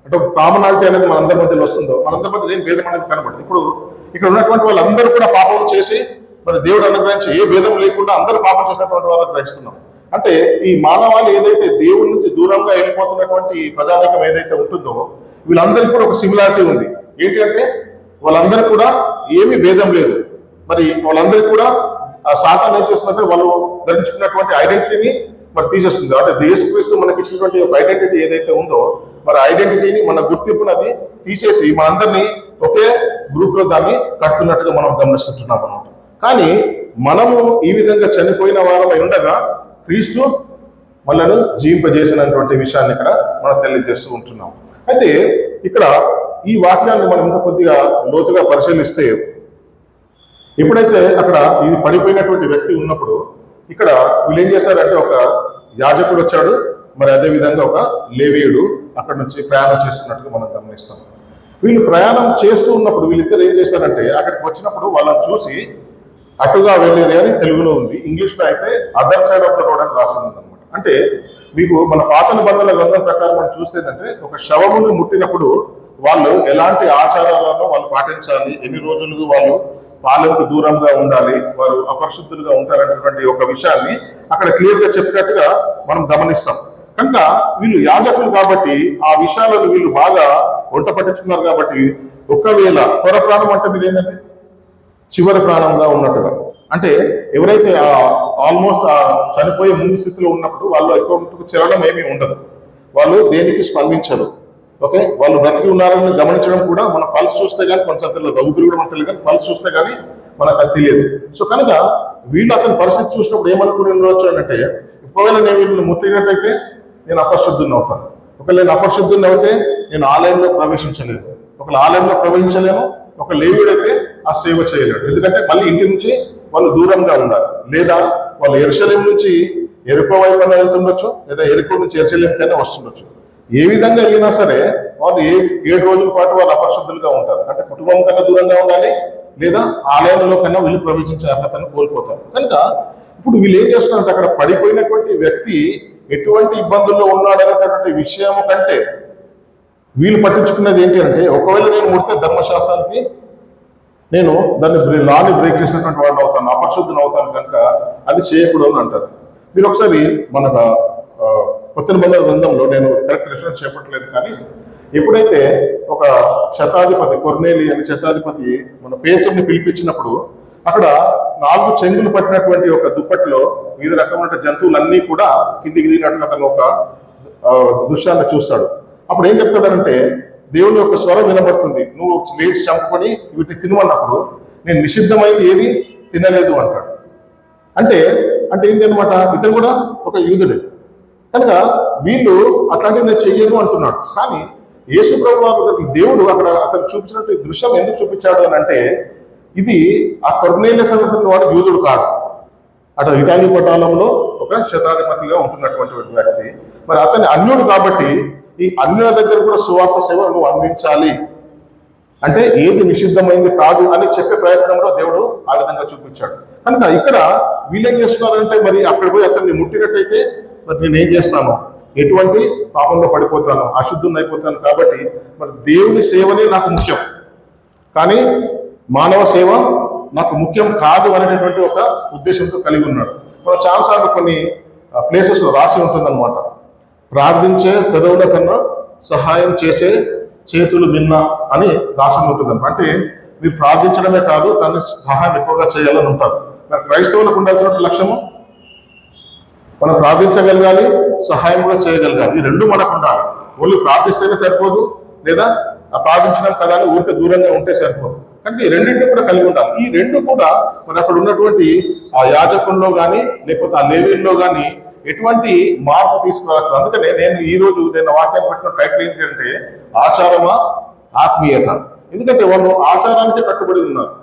అంటే ఒక కామనాలిటీ అనేది మనందరి మధ్యలో వస్తుందో, మనందరి మధ్య ఏం భేదం అనేది కనబడుతుంది. ఇప్పుడు ఇక్కడ ఉన్నటువంటి వాళ్ళందరూ కూడా పాపం చేసి మరి దేవుడు అనుగ్రహించి ఏ భేదం లేకుండా అందరూ పాపం చేసినటువంటి వాళ్ళని గ్రహిస్తున్నాం. అంటే ఈ మానవాళి ఏదైతే దేవుడి నుంచి దూరంగా వెళ్ళిపోతున్నటువంటి ప్రజానికం ఏదైతే ఉంటుందో వీళ్ళందరికీ కూడా ఒక సిమిలారిటీ ఉంది. ఏంటి అంటే వాళ్ళందరూ కూడా ఏమీ భేదం లేదు. మరి వాళ్ళందరికీ కూడా ఆ సాతాను ఏం చేస్తుందంటే వాళ్ళు ధరించుకున్నటువంటి ఐడెంటిటీని మరి తీసేస్తుంది. అంటే యేసుక్రీస్తు మనకి ఇచ్చినటువంటి ఒక ఐడెంటిటీ ఏదైతే ఉందో మరి ఐడెంటిటీని, మన గుర్తింపుని అది తీసేసి మనందరినీ ఒకే గ్రూప్ లో దాన్ని కడుతున్నట్టుగా మనం గమనిస్తుంటున్నాం అనమాట. కానీ మనము ఈ విధంగా చనిపోయిన వారమై ఉండగా క్రీస్తు మనలను జీవింపజేసినటువంటి విషయాన్ని ఇక్కడ మనం తెలియజేస్తూ ఉంటున్నాం. అయితే ఇక్కడ ఈ వాక్యాన్ని మనం ఇంకా కొద్దిగా లోతుగా పరిశీలిస్తే, ఎప్పుడైతే అక్కడ ఇది పడిపోయినటువంటి వ్యక్తి ఉన్నప్పుడు ఇక్కడ వీళ్ళు ఏం చేశారంటే ఒక యాజకుడు వచ్చాడు, మరి అదే విధంగా ఒక లేవీయుడు అక్కడ నుంచి ప్రయాణం చేస్తున్నట్టుగా మనం గమనిస్తాం. వీళ్ళు ప్రయాణం చేస్తూ ఉన్నప్పుడు వీళ్ళిద్దరు ఏం చేశారంటే అక్కడికి వచ్చినప్పుడు వాళ్ళని చూసి అటుగా వెళ్ళేది అని తెలుగులో ఉంది, ఇంగ్లీష్లో అయితే other side of the road అని రాసి ఉంది అనమాట. అంటే మీకు మన పాత నిబంధనల గ్రంథం ప్రకారం మనం చూస్తే ఏంటంటే ఒక శవమును ముట్టినప్పుడు వాళ్ళు ఎలాంటి ఆచారాలను వాళ్ళు పాటించాలి, ఎన్ని రోజులు వాళ్ళు పాలనకు దూరంగా ఉండాలి, వారు అపరిశుద్ధులుగా ఉంటారనేటువంటి ఒక విషయాన్ని అక్కడ క్లియర్ గా చెప్పినట్టుగా మనం గమనిస్తాం. కనుక వీళ్ళు యాజకులు కాబట్టి ఆ విషయాలను వీళ్ళు బాగా వంట పట్టించుకున్నారు. కాబట్టి ఒకవేళ పొర ప్రాణం అంటే మీరు ఏంటంటే చివరి ప్రాణంగా ఉన్నట్టుగా, అంటే ఎవరైతే ఆల్మోస్ట్ చనిపోయే ముందు స్థితిలో ఉన్నప్పుడు వాళ్ళు ఎక్కువ చెరడం ఏమీ ఉండదు, వాళ్ళు దేనికి స్పందించరు. ఓకే, వాళ్ళు బ్రతికి ఉన్నారని గమనించడం కూడా మన పల్స్ చూస్తే కానీ కొంచెం తెలియదు, ఊపిరి కూడా మనకు తెలియదు, కానీ పల్స్ చూస్తే కానీ మనకు అది తెలియదు. సో కనుక వీళ్ళు అతని పరిస్థితి చూసినప్పుడు ఏమనుకుని ఉండవచ్చు అంటే, ఒకవేళ నేను వీళ్ళని ముట్టినట్టయితే నేను అపరిశుద్ధుని అవుతాను, ఒకవేళ నేను అపరిశుద్ధుని అయితే నేను ఆలయంలో ప్రవేశించలేను, ఒకవేళ ఆలయంలో ప్రవేశించలేను, ఒక లేవీయుడైతే ఆ సేవ చేయలేడు. ఎందుకంటే మళ్ళీ ఇంటి నుంచి వాళ్ళు దూరంగా ఉండాలి, లేదా వాళ్ళు యెరూషలేము నుంచి ఎరుకో వైపున వెళ్తుండొచ్చు, లేదా ఎరుకో నుంచి యెరూషలేముకైనా వస్తుండొచ్చు. ఏ విధంగా వెళ్ళినా సరే వాళ్ళు 7 రోజుల పాటు వాళ్ళు అపరిశుద్ధులుగా ఉంటారు. అంటే కుటుంబం కన్నా దూరంగా ఉండాలి, లేదా ఆలయంలో కన్నా వీళ్ళు ప్రవేశించే అర్హతను కోల్పోతారు. కనుక ఇప్పుడు వీళ్ళు ఏం చేస్తున్నారంటే అక్కడ పడిపోయినటువంటి వ్యక్తి ఎటువంటి ఇబ్బందుల్లో ఉన్నాడు అనేటటువంటి విషయం కంటే వీళ్ళు పట్టించుకున్నది ఏంటి అంటే, ఒకవేళ నేను ముడితే ధర్మశాస్త్రానికి నేను దాన్ని లాని బ్రేక్ చేసినటువంటి వాడిని అవుతాను, అపరిశుద్ధుని అవుతాను, కనుక అది చేయకూడదు అని అంటారు. మీరు ఒకసారి మన కొత్త నిబంధన గ్రంథంలో, నేను కరెక్ట్ రిఫరెన్స్ చెప్పట్లేదు కానీ, ఎప్పుడైతే ఒక శతాధిపతి కొర్నేలి అనే శతాధిపతి మన పేతుర్ని పిలిపించినప్పుడు అక్కడ 4 చెంగులు పట్టినటువంటి ఒక దుప్పటిలో వివిధ రకమైన జంతువులన్నీ కూడా కిందికి దిగినట్టుగా అతను ఒక దృశ్యాన్ని చూస్తాడు. అప్పుడు ఏం చెప్తాడంటే, దేవుని యొక్క స్వరం వినబడుతుంది, నువ్వు లేచి చంపుకొని వీటిని తినమన్నప్పుడు నేను నిషిద్ధమైంది ఏది తినలేదు అంటాడు. అంటే అంటే ఏంటి అనమాట, ఇతను కూడా ఒక యూదుడే కనుక వీళ్ళు అట్లాంటివి నేను చెయ్యను అంటున్నాడు. కానీ యేసు ప్రభువు దేవుడు అక్కడ అతను చూపించినట్టు దృశ్యం ఎందుకు చూపించాడు అని అంటే, ఇది ఆ కొర్నేలియస్ అనేటువంటి వాడు యూదుడు కాదు, అటు ఇటాలీ పటాలంలో ఒక శతాధిపతిగా ఉంటున్నటువంటి వ్యక్తి. మరి అతని అన్యుడు కాబట్టి ఈ అన్యుల దగ్గర కూడా సువార్త సేవ నువ్వు అందించాలి అంటే ఏది నిషిద్ధమైంది కాదు అని చెప్పే ప్రయత్నంలో దేవుడు ఆ విధంగా చూపించాడు. కనుక ఇక్కడ వీళ్ళేం చేస్తున్నారంటే, మరి అక్కడ పోయి అతన్ని ముట్టినట్టయితే మరి నేనేం చేస్తాను, ఎటువంటి పాపంలో పడిపోతాను, అశుద్ధుని అయిపోతాను. కాబట్టి మరి దేవుని సేవనే నాకు ముఖ్యం, కానీ మానవ సేవ నాకు ముఖ్యం కాదు అనేటటువంటి ఒక ఉద్దేశంతో కలిగి ఉన్నాడు. మనం చాలాసార్లు కొన్ని ప్లేసెస్లో రాసి ఉంటుందన్నమాట, ప్రార్థించే పెదవుల కన్నా సహాయం చేసే చేతులు మిన్న అని రాసి ఉంటుంది. అంటే మీరు ప్రార్థించడమే కాదు, కానీ సహాయం ఎక్కువగా చేయాలని ఉంటారు. మరి క్రైస్తవులకు ఉండాల్సిన లక్ష్యము మనం ప్రార్థించగలగాలి, సహాయం కూడా చేయగలగాలి. ఈ రెండు మనకు ఉండాలి. ఓన్లీ ప్రార్థిస్తేనే సరిపోదు, లేదా ఆ ప్రార్థించడం కదా అని ఊరికే దూరంగా ఉంటే సరిపోదు. అంటే ఈ రెండింటిని కూడా కలిగి ఉండాలి. ఈ రెండు కూడా మన అక్కడ ఉన్నటువంటి ఆ యాజకుల్లో కానీ లేకపోతే ఆ లేవీల్లో కానీ ఎటువంటి మార్పు తీసుకురావాలి. అందుకనే నేను వాక్యాన్ని పెట్టిన టైటిల్ ఏంటి అంటే, ఆచారమా ఆత్మీయత. ఎందుకంటే వాళ్ళు ఆచారానికే కట్టుబడి ఉన్నారు,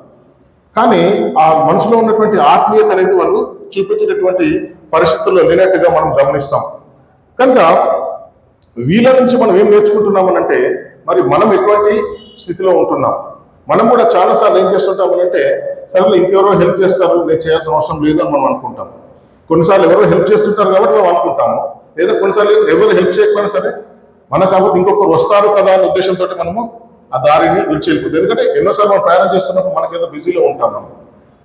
కానీ ఆ మనసులో ఉన్నటువంటి ఆత్మీయత అనేది వాళ్ళు చూపించేటటువంటి పరిస్థితుల్లో లేనట్టుగా మనం గమనిస్తాం. కనుక వీళ్ళ నుంచి మనం ఏం నేర్చుకుంటున్నామనంటే, మరి మనం ఎటువంటి స్థితిలో ఉంటున్నాం. మనం కూడా చాలాసార్లు ఏం చేస్తుంటామనంటే, సరే ఇంకెవరో హెల్ప్ చేస్తారు, నేను చేయాల్సిన అవసరం లేదు అని మనం అనుకుంటాం. కొన్నిసార్లు ఎవరో హెల్ప్ చేస్తుంటారు కాబట్టి మనం అనుకుంటాము, లేదా కొన్నిసార్లు ఎవరు హెల్ప్ చేయకపోయినా సరే మనకు కాబట్టి ఇంకొకరు వస్తారు కదా అనే ఉద్దేశంతో మనము ఆ దారిని విడిచి వెళ్ళిపోతుంది. ఎందుకంటే ఎన్నోసార్లు మనం ప్రయాణం చేస్తున్నప్పుడు మనకేదో బిజీలో ఉంటాం మనం.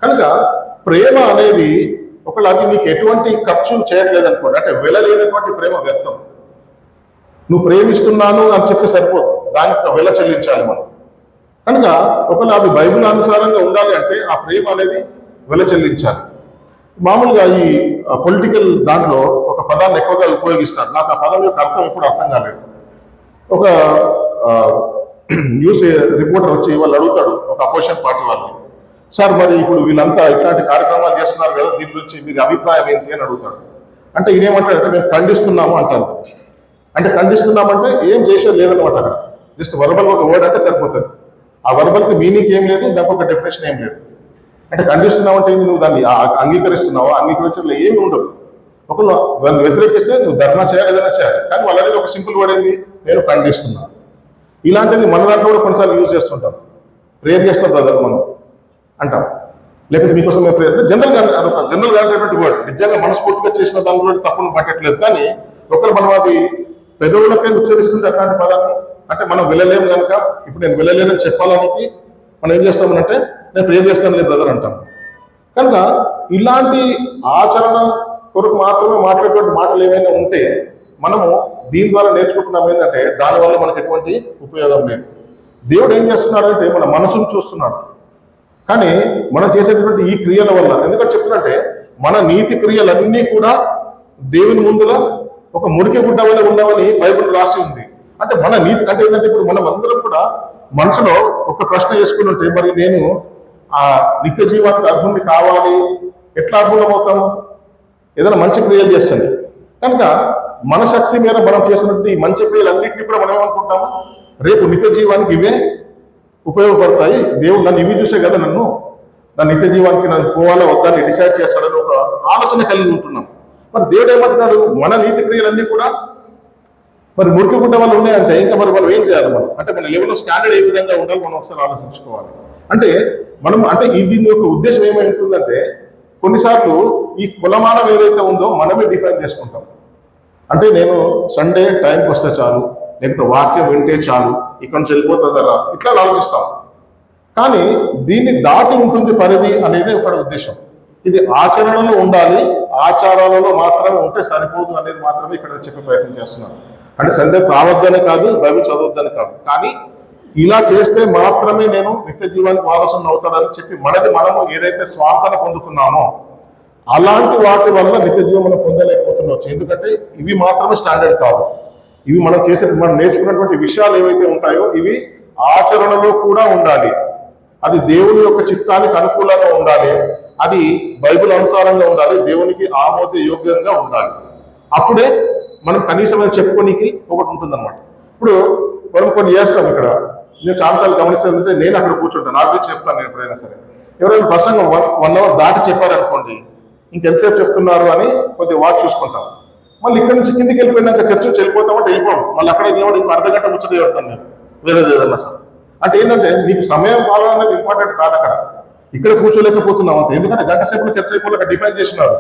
కనుక ప్రేమ అనేది ఒకవేళ అది నీకు ఎటువంటి ఖర్చు చేయట్లేదు అనుకోండి, అంటే వెళ్ళలేనటువంటి ప్రేమ వ్యర్థం. నువ్వు ప్రేమిస్తున్నాను అని చెప్తే సరిపోదు, దానికి వెల చెల్లించాలి మనం. కనుక ఒకవేళ అది బైబిల్ అనుసారంగా ఉండాలి అంటే ఆ ప్రేమ అనేది వెల చెల్లించాలి. మామూలుగా ఈ పొలిటికల్ దాంట్లో ఒక పదాన్ని ఎక్కువగా ఉపయోగిస్తారు. నాకు ఆ పదం యొక్క అర్థం ఎప్పుడు అర్థం కాలేదు. ఒక న్యూస్ రిపోర్టర్ వచ్చి వాళ్ళు అడుగుతాడు ఒక అపోజిషన్ పార్టీ వాళ్ళని, సార్ మరి ఇప్పుడు వీళ్ళంతా ఇట్లాంటి కార్యక్రమాలు చేస్తున్నారు కదా, దీని గురించి మీకు అభిప్రాయం ఏంటి అని అడుగుతాడు. అంటే ఇదేమంటాడంటే, మేము ఖండిస్తున్నాము అంటారు. అంటే ఖండిస్తున్నామంటే ఏం చేసేది లేదన్నమాట, అక్కడ జస్ట్ వర్బల్ ఒక వర్డ్ అంటే సరిపోతుంది. ఆ వర్బల్కి మీనింగ్ ఏం లేదు, దానికి ఒక డెఫినేషన్ ఏం లేదు. అంటే ఖండిస్తున్నావు అంటే నువ్వు దాన్ని అంగీకరిస్తున్నావా, అంగీకరించడం ఏమి ఉండదు. ఒకళ్ళు వాళ్ళని వ్యతిరేకిస్తే నువ్వు ధర్నా చేయాలి, ఏదైనా చేయాలి, కానీ వాళ్ళు అనేది ఒక సింపుల్ వర్డ్ ఏంది, నేను ఖండిస్తున్నా. ఇలాంటిది మన దాంట్లో కూడా కొన్నిసార్లు యూజ్ చేస్తుంటాం. ప్రేయర్ చేస్తాం బ్రదర్ మనం అంటాం, లేకపోతే మీకోసం మేము ప్రేయర్, జనరల్గా అనేటువంటి వర్డ్ నిజంగా మనస్ఫూర్తిగా చేసిన దాంట్లో తప్పును పట్టట్లేదు. కానీ ఒకరు మనం అది పెదవులకే ఉచ్చరిస్తుంటే అట్లాంటి పదాన్ని, అంటే మనం వెళ్ళలేము కనుక ఇప్పుడు నేను వెళ్ళలేనని చెప్పాలని మనం ఏం చేస్తామనంటే, నేను ప్రేయర్ చేస్తాను లేదు బ్రదర్ అంటాం. కనుక ఇలాంటి ఆచరణ కొరకు మాత్రమే మాట్లాడేటువంటి మాటలు ఏమైనా ఉంటే మనము దీని ద్వారా నేర్చుకుంటున్నాం ఏంటంటే, దానివల్ల మనకు ఎటువంటి ఉపయోగం లేదు. దేవుడు ఏం చేస్తున్నాడంటే మన మనసును చూస్తున్నాడు, కానీ మనం చేసేటటువంటి ఈ క్రియల వల్ల, ఎందుకంటే చెప్తున్నట్టే మన నీతి క్రియలన్నీ కూడా దేవుని ముందుల ఒక మురికి గుడ్డ వల్ల ఉండవని బైబిల్ రాసి ఉంది. అంటే మన నీతి అంటే ఏంటంటే, ఇప్పుడు మనం అందరం కూడా మనసులో ఒక ప్రశ్న వేసుకుని ఉంటే, మరి నేను ఆ నిత్య జీవానికి అర్హుణ్ణి కావాలి, ఎట్లా అర్హులం అవుతాము? ఏదైనా మంచి క్రియలు చేస్తుంది. కనుక మన శక్తి మీద మనం చేసినటువంటి ఈ మంచి క్రియలన్నింటినీ కూడా మనం ఏమనుకుంటాము, రేపు నిత్య జీవానికి ఇవే ఉపయోగపడతాయి, దేవుడు నన్ను ఇవి చూసే కదా నన్ను నిత్య జీవానికి నన్ను పోవాలో వద్దని డిసైడ్ చేస్తాడని ఒక ఆలోచన కలిగి ఉంటున్నాం. మరి దేవుడు ఏమంటున్నాడు, మన నీతి క్రియలన్నీ కూడా మరి మురికి గుడ్డ వల్ల ఉన్నాయంటే ఇంకా మరి మనం ఏం చేయాలి? మనం అంటే మన లెవెల్లో స్టాండర్డ్ ఏ విధంగా ఉండాలి మనం ఒకసారి ఆలోచించుకోవాలి. అంటే మనం అంటే దీని యొక్క ఉద్దేశం ఏమై ఉంటుందంటే, కొన్నిసార్లు ఈ కులమానం ఏదైతే ఉందో మనమే డిఫైన్ చేసుకుంటాం. అంటే నేను సండే టైంకి వస్తే చాలు, లేకపోతే వాక్యం వింటే చాలు, ఇక్కడ నుంచి వెళ్ళిపోతుందరా, ఇట్లా ఆలోచిస్తాం. కానీ దీన్ని దాటి ఉంటుంది పరిధి అనేది ఒక ఉద్దేశం. ఇది ఆచరణలో ఉండాలి, ఆచారాలలో మాత్రమే ఉంటే సరిపోదు అనేది మాత్రమే ఇక్కడ చెప్పే ప్రయత్నం చేస్తున్నాను. అంటే సండే రావద్దని కాదు, బైబిల్ చదవద్దని కాదు, కానీ ఇలా చేస్తే మాత్రమే నేను నిత్య జీవానికి వారసుని అవుతానని చెప్పి మనము ఏదైతే స్వార్థన పొందుతున్నామో అలాంటి వాటి వల్ల నిత్య జీవం మనం పొందలేకపోతున్నావచ్చు. ఎందుకంటే ఇవి మాత్రమే స్టాండర్డ్ కాదు. ఇవి మనం నేర్చుకున్నటువంటి విషయాలు ఏవైతే ఉంటాయో ఇవి ఆచరణలో కూడా ఉండాలి. అది దేవుని యొక్క చిత్తానికి అనుకూలంగా ఉండాలి, అది బైబిల్ అనుసారంగా ఉండాలి, దేవునికి ఆమోదయోగ్యంగా ఉండాలి. అప్పుడే మనం కనీసం అది చెప్పుకోనికి ఒకటి ఉంటుందన్నమాట. ఇప్పుడు మనం కొన్ని చేస్తాం. ఇక్కడ నేను చాలాసార్లు గమనిస్తుందంటే, నేను అక్కడ కూర్చుంటాను, నా గురించి చెప్తాను. నేను ఎప్పుడైనా సరే ఎవరైనా ప్రసంగం 1 అవర్ దాటి చెప్పారనుకోండి, ఇంకెంతసేపు చెప్తున్నారు అని కొద్దిగా వాచ్ చూసుకుంటాం. మళ్ళీ ఇక్కడ నుంచి కిందికి వెళ్ళిపోయినాక చర్చ వెళ్ళిపోతామంటే వెళ్ళిపోం, మళ్ళీ అక్కడ నిలబడి ఇంకో అర్ధగంట ముచ్చట చెప్తాను నేను వేరేది ఏదన్నా సార్. అంటే ఏంటంటే నీకు సమయం పాలన అనేది ఇంపార్టెంట్ కాదు. అక్కడ ఇక్కడ కూర్చోలేకపోతున్నాం అంతే. ఎందుకంటే గంట సేపులో చర్చ అయిపోయి అక్కడ డిఫైన్ చేసినారు,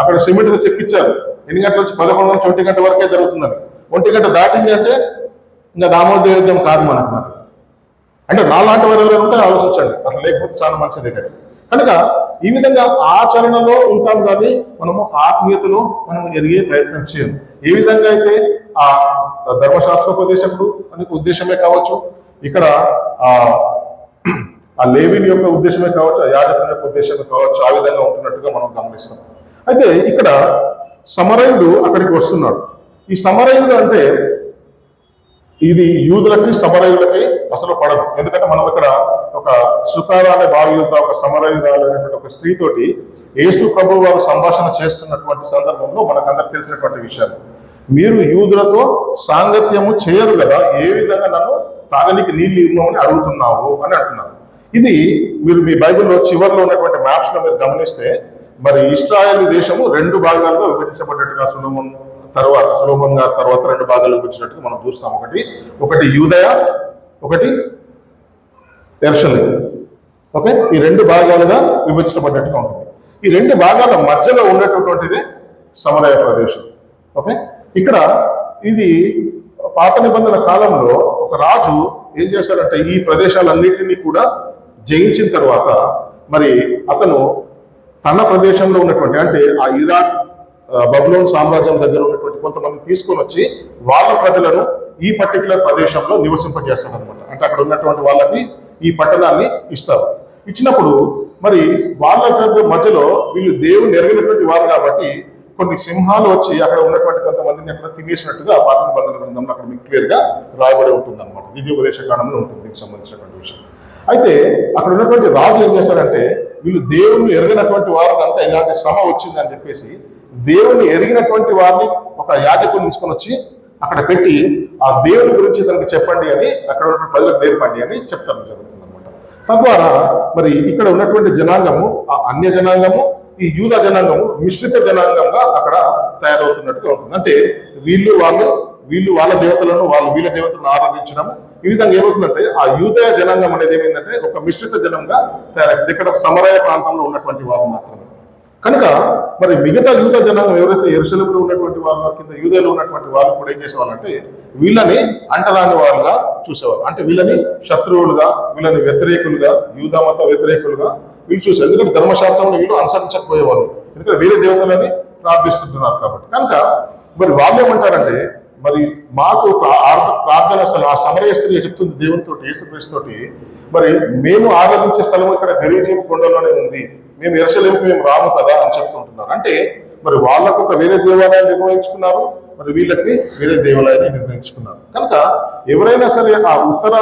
అక్కడ సిమెంట్తో చెక్కిచ్చారు. 8 గంటల నుంచి 11 నుంచి 1 గంట వరకే జరుగుతుందని. 1 గంట దాటింది అంటే ఇంకా దామోదయోగ్యం కాదు మనకు. మరి అంటే నాలాంటి వారు ఎవరైనా ఉంటే ఆలోచించండి, అట్లా లేకపోతే చాలా మంచిదే. కానీ కనుక ఈ విధంగా ఆచరణలో ఉంటాం, కానీ మనము ఆత్మీయతలో మనం ఎరిగే ప్రయత్నం చేయం. ఏ విధంగా అయితే ఆ ధర్మశాస్త్రోపదేశకుడు అనే ఉద్దేశమే కావచ్చు, ఇక్కడ ఆ లేవీని యొక్క ఉద్దేశమే కావచ్చు, ఆ యాజకుని యొక్క ఉద్దేశమే కావచ్చు, ఆ విధంగా ఉంటున్నట్టుగా మనం గమనిస్తాం. అయితే ఇక్కడ సమరయుడు అక్కడికి వస్తున్నాడు. ఈ సమరయుడు అంటే ఇది యూదులకి సమరయులకి అసలు పడదు. ఎందుకంటే మనం ఇక్కడ ఒక సుకార అనే బావియుత ఒక సమరయురాలు అనేటువంటి ఒక స్త్రీతోటి యేసు ప్రభు వారు సంభాషణ చేస్తున్నటువంటి సందర్భంలో మనకందరికి తెలిసినటువంటి విషయాలు. మీరు యూదులతో సాంగత్యము చేయరు కదా, ఏ విధంగా నన్ను తాగనికి నీళ్ళు ఇవ్వమని అడుగుతున్నావు అని అంటున్నారు. ఇది మీరు మీ బైబిల్లో చివరిలో ఉన్నటువంటి మ్యాప్స్ లో మీరు గమనిస్తే, మరి ఇశ్రాయేల్ దేశము 2 భాగాలుగా విభజించబడ్డట్టుగా సొలొమోన్ గారి తర్వాత 2 భాగాలు విభజించినట్టుగా మనం చూస్తాం. ఒకటి యూదయ, ఒకటి యెరూషలేము. ఓకే, ఈ 2 భాగాలుగా విభజించబడ్డట్టుగా ఉంటుంది. ఈ 2 భాగాల మధ్యలో ఉన్నటువంటిది సమరయ ప్రదేశం. ఓకే, ఇక్కడ ఇది పాత నిబంధన కాలంలో ఒక రాజు ఏం చేశాడంటే ఈ ప్రదేశాలన్నింటినీ కూడా జయించిన తర్వాత మరి అతను తన ప్రదేశంలో ఉన్నటువంటి, అంటే ఆ ఇరాక్ బబులోన్ సామ్రాజ్యం దగ్గర ఉన్నటువంటి కొంతమంది తీసుకొని వచ్చి వాళ్ళ ప్రజలను ఈ పర్టికులర్ ప్రదేశంలో నివసింపజేస్తాడు అనమాట. అంటే అక్కడ ఉన్నటువంటి వాళ్ళకి ఈ పట్టణాన్ని ఇస్తారు. ఇచ్చినప్పుడు మరి వాళ్ళ మధ్యలో వీళ్ళు దేవుని ఎరిగినటువంటి వారు కాబట్టి కొన్ని సింహాలు వచ్చి అక్కడ ఉన్నటువంటి కొంతమందిని అక్కడ తినేసినట్టుగా పాత నిబంధన గ్రంథంలో అక్కడ మీకు క్లియర్ గా రాయబడి ఉంటుంది అనమాట. ద్వితీయోపదేశ కాండంలో ఉంటుంది దీనికి సంబంధించినటువంటి విషయం. అయితే అక్కడ ఉన్నటువంటి రాజు ఏం చేశారంటే, వీళ్ళు దేవుని ఎరిగినటువంటి వారు కనుక ఇలాంటి శ్రమ వచ్చింది అని చెప్పేసి దేవుని ఎరిగినటువంటి వారిని ఒక యాజకుని తీసుకొని వచ్చి అక్కడ పెట్టి ఆ దేవుని గురించి తనకు చెప్పండి అని, అక్కడ ఉన్న ప్రజలకు నేర్పండి అని చెప్తారు జరుగుతుంది అనమాట. తద్వారా మరి ఇక్కడ ఉన్నటువంటి జనాంగము, ఆ అన్య జనాంగము, ఈ యూద జనాంగము మిశ్రిత జనాంగంగా అక్కడ తయారవుతున్నట్టుగా ఉంటుంది. అంటే వీళ్ళు వాళ్ళ దేవతలను, వాళ్ళు వీళ్ళ దేవతలను ఆరాధించడము. ఈ విధంగా ఏమవుతుందంటే ఆ యూదయ జనాంగం అనేది ఏమైందంటే ఒక మిశ్రిత జనంగా తయారైంది. ఇక్కడ సమరయ ప్రాంతంలో ఉన్నటువంటి వాళ్ళు మాత్రమే. కనుక మరి మిగతా యూద జనాంగం ఎవరైతే యెరూషలేములో ఉన్నటువంటి వాళ్ళ కింద యూదయలో ఉన్నటువంటి వాళ్ళు కూడా ఏం చేసేవాళ్ళంటే వీళ్ళని అంటరాని వాళ్ళుగా చూసేవారు. అంటే వీళ్ళని శత్రువులుగా, వీళ్ళని వ్యతిరేకులుగా, యూదా మత వ్యతిరేకులుగా వీళ్ళు చూసారు. ఎందుకంటే ధర్మశాస్త్రంలో వీళ్ళు అనుసరించకపోయేవాళ్ళు, ఎందుకంటే వేరే దేవతలని ప్రార్థిస్తుంటున్నారు కాబట్టి. కనుక మరి వాళ్ళు ఏమంటారంటే, మరి మాకు ఒక ప్రార్థన స్థలం, ఆ సమరయ స్త్రీ చెప్తుంది దేవునితో, యేసుక్రీస్తుతోటి, మరి మేము ఆరాధించే స్థలం ఇక్కడ గెరీజీము కొండలోనే ఉంది, మేము యెరూషలేముకి మేము రాము కదా అని చెప్తుంటున్నారు. అంటే మరి వాళ్ళకు ఒక వేరే దేవాలయాన్ని నిర్వహించుకున్నారు, మరి వీళ్ళకి వేరే దేవాలయాన్ని నిర్వహించుకున్నారు. కనుక ఎవరైనా సరే ఆ ఉత్తర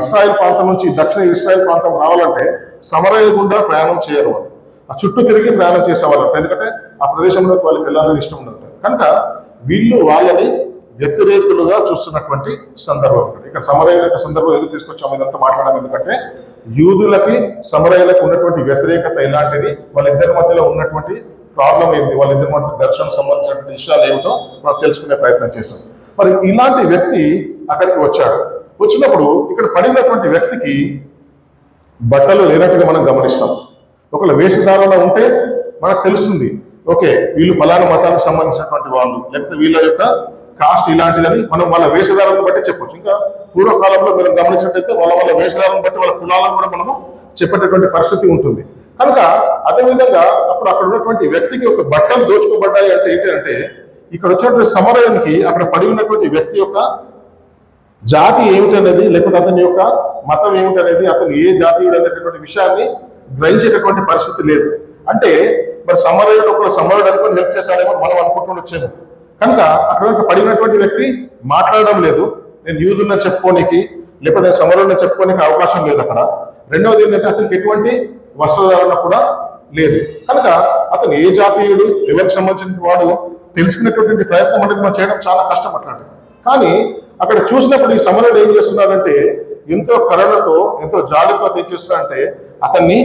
ఇస్రాయల్ ప్రాంతం నుంచి దక్షిణ ఇస్రాయల్ ప్రాంతం రావాలంటే సమరయ గుండా ప్రయాణం చేయరు వాళ్ళు, ఆ చుట్టూ తిరిగి ప్రయాణం చేసేవాళ్ళు. ఎందుకంటే ఆ ప్రదేశంలోకి వాళ్ళకి వెళ్ళాలని ఇష్టం ఉండదు. కనుక వీళ్ళు వాళ్ళని వ్యతిరేకులుగా చూస్తున్నటువంటి సందర్భం. ఇక్కడ సమరయుల యొక్క సందర్భం ఎందుకు తీసుకొచ్చాము, ఇదంతా మాట్లాడడం ఎందుకంటే యూదులకి సమరయులకు ఉన్నటువంటి వ్యతిరేకత ఎలాంటిది, వాళ్ళిద్దరి మధ్యలో ఉన్నటువంటి ప్రాబ్లం ఏంటి, వాళ్ళిద్దరి మధ్య ఘర్షణ సంబంధించినటువంటి విషయాలు ఏమిటో మనం తెలుసుకునే ప్రయత్నం చేస్తాం. మరి ఇలాంటి వ్యక్తి అక్కడికి వచ్చాడు. వచ్చినప్పుడు ఇక్కడ పడినటువంటి వ్యక్తికి బట్టలు లేనట్టుగా మనం గమనిస్తాం. ఒకవేళ వేషధారణ ఉంటే మనకు తెలుస్తుంది, ఓకే వీళ్ళు ఫలానా మతానికి సంబంధించినటువంటి వాళ్ళు, లేకపోతే వీళ్ళ యొక్క కాస్ట్ ఇలాంటిదని మనం వాళ్ళ వేషధారాలను బట్టి చెప్పొచ్చు. ఇంకా పూర్వకాలంలో మీరు గమనించినట్టయితే వాళ్ళ వేషధారాలను బట్టి వాళ్ళ కులాలను కూడా మనము చెప్పేటటువంటి పరిస్థితి ఉంటుంది. కనుక అదేవిధంగా అప్పుడు అక్కడ ఉన్నటువంటి వ్యక్తికి ఒక బట్టలు దోచుకోబడ్డాయి అంటే ఏంటంటే, ఇక్కడ వచ్చినటువంటి సమరయానికి అక్కడ పడి ఉన్నటువంటి వ్యక్తి యొక్క జాతి ఏమిటనేది, లేకపోతే అతని యొక్క మతం ఏమిటనేది, అతను ఏ జాతీయుడు అనేటటువంటి విషయాన్ని గ్రహించేటటువంటి పరిస్థితి లేదు. అంటే మరి సమరయుడు ఒకరు సమరుడు అనుకుని హెల్ప్ చేశాడేమో మనం అనుకుంటుండొచ్చేమో. కనుక అక్కడ పడినటువంటి వ్యక్తి మాట్లాడడం లేదు, నేను యూదులను చెప్పుకోనికి లేకపోతే సమరులను చెప్పుకోనికి అవకాశం లేదు అక్కడ. రెండవది ఏంటంటే అతనికి ఎటువంటి వస్త్రధారణ కూడా లేదు. కనుక అతను ఏ జాతీయుడు, ఎవరికి సంబంధించిన వాడు తెలుసుకునేటువంటి ప్రయత్నం అనేది మనం చేయడం చాలా కష్టం అట్లాంటిది. కానీ అక్కడ చూసినప్పుడు ఈ సమరుడు ఏం చేస్తున్నాడంటే ఎంతో కరుణతో ఎంతో జాలితో ఏం చేస్తున్నాడంటే అతన్ని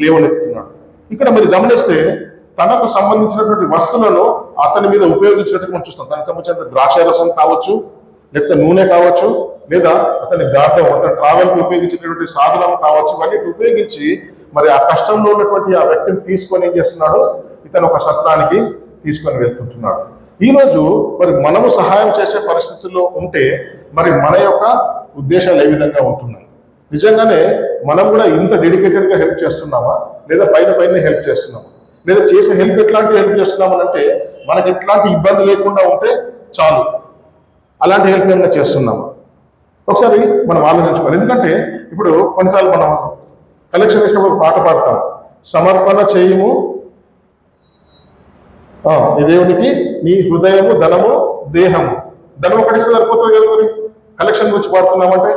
లేవనెత్తుతున్నాడు. ఇక్కడ మీరు గమనిస్తే తనకు సంబంధించినటువంటి వస్తువులను అతని మీద ఉపయోగించినట్టు మనం చూస్తాం. తనకు సంబంధించిన ద్రాక్ష రసం కావచ్చు, లేకపోతే నూనె కావచ్చు, లేదా అతని గాతం, అతని ట్రావెల్కి ఉపయోగించినటువంటి సాధనం కావచ్చు, ఇవన్నీ ఉపయోగించి మరి ఆ కష్టంలో ఉన్నటువంటి ఆ వ్యక్తిని తీసుకొని ఏం చేస్తున్నాడు, ఇతను ఒక సత్రానికి తీసుకొని వెళ్తుంటున్నాడు. ఈరోజు మరి మనము సహాయం చేసే పరిస్థితుల్లో ఉంటే మరి మన యొక్క ఉద్దేశాలు ఏ విధంగా ఉంటున్నాయి? నిజంగానే మనం కూడా ఇంత డెడికేటెడ్గా హెల్ప్ చేస్తున్నామా, లేదా పైన హెల్ప్ చేస్తున్నామా, లేదా చేసే హెల్ప్ ఎట్లాంటి హెల్ప్ చేస్తున్నామనంటే మనకి ఎట్లాంటి ఇబ్బంది లేకుండా ఉంటే చాలు, అలాంటి హెల్ప్ ఏమైనా చేస్తున్నామా ఒకసారి మనం ఆలోచించుకోవాలి. ఎందుకంటే ఇప్పుడు కొన్నిసార్లు మనం కలెక్షన్ ఇచ్చినప్పుడు పాట పాడతాం, సమర్పణ చేయము ఈ దేవునికి నీ హృదయము, ధనము, దేహము. ధనం ఒకటిస్తే సరిపోతుంది కదా, మరి కలెక్షన్ గురించి పాడుతున్నామంటే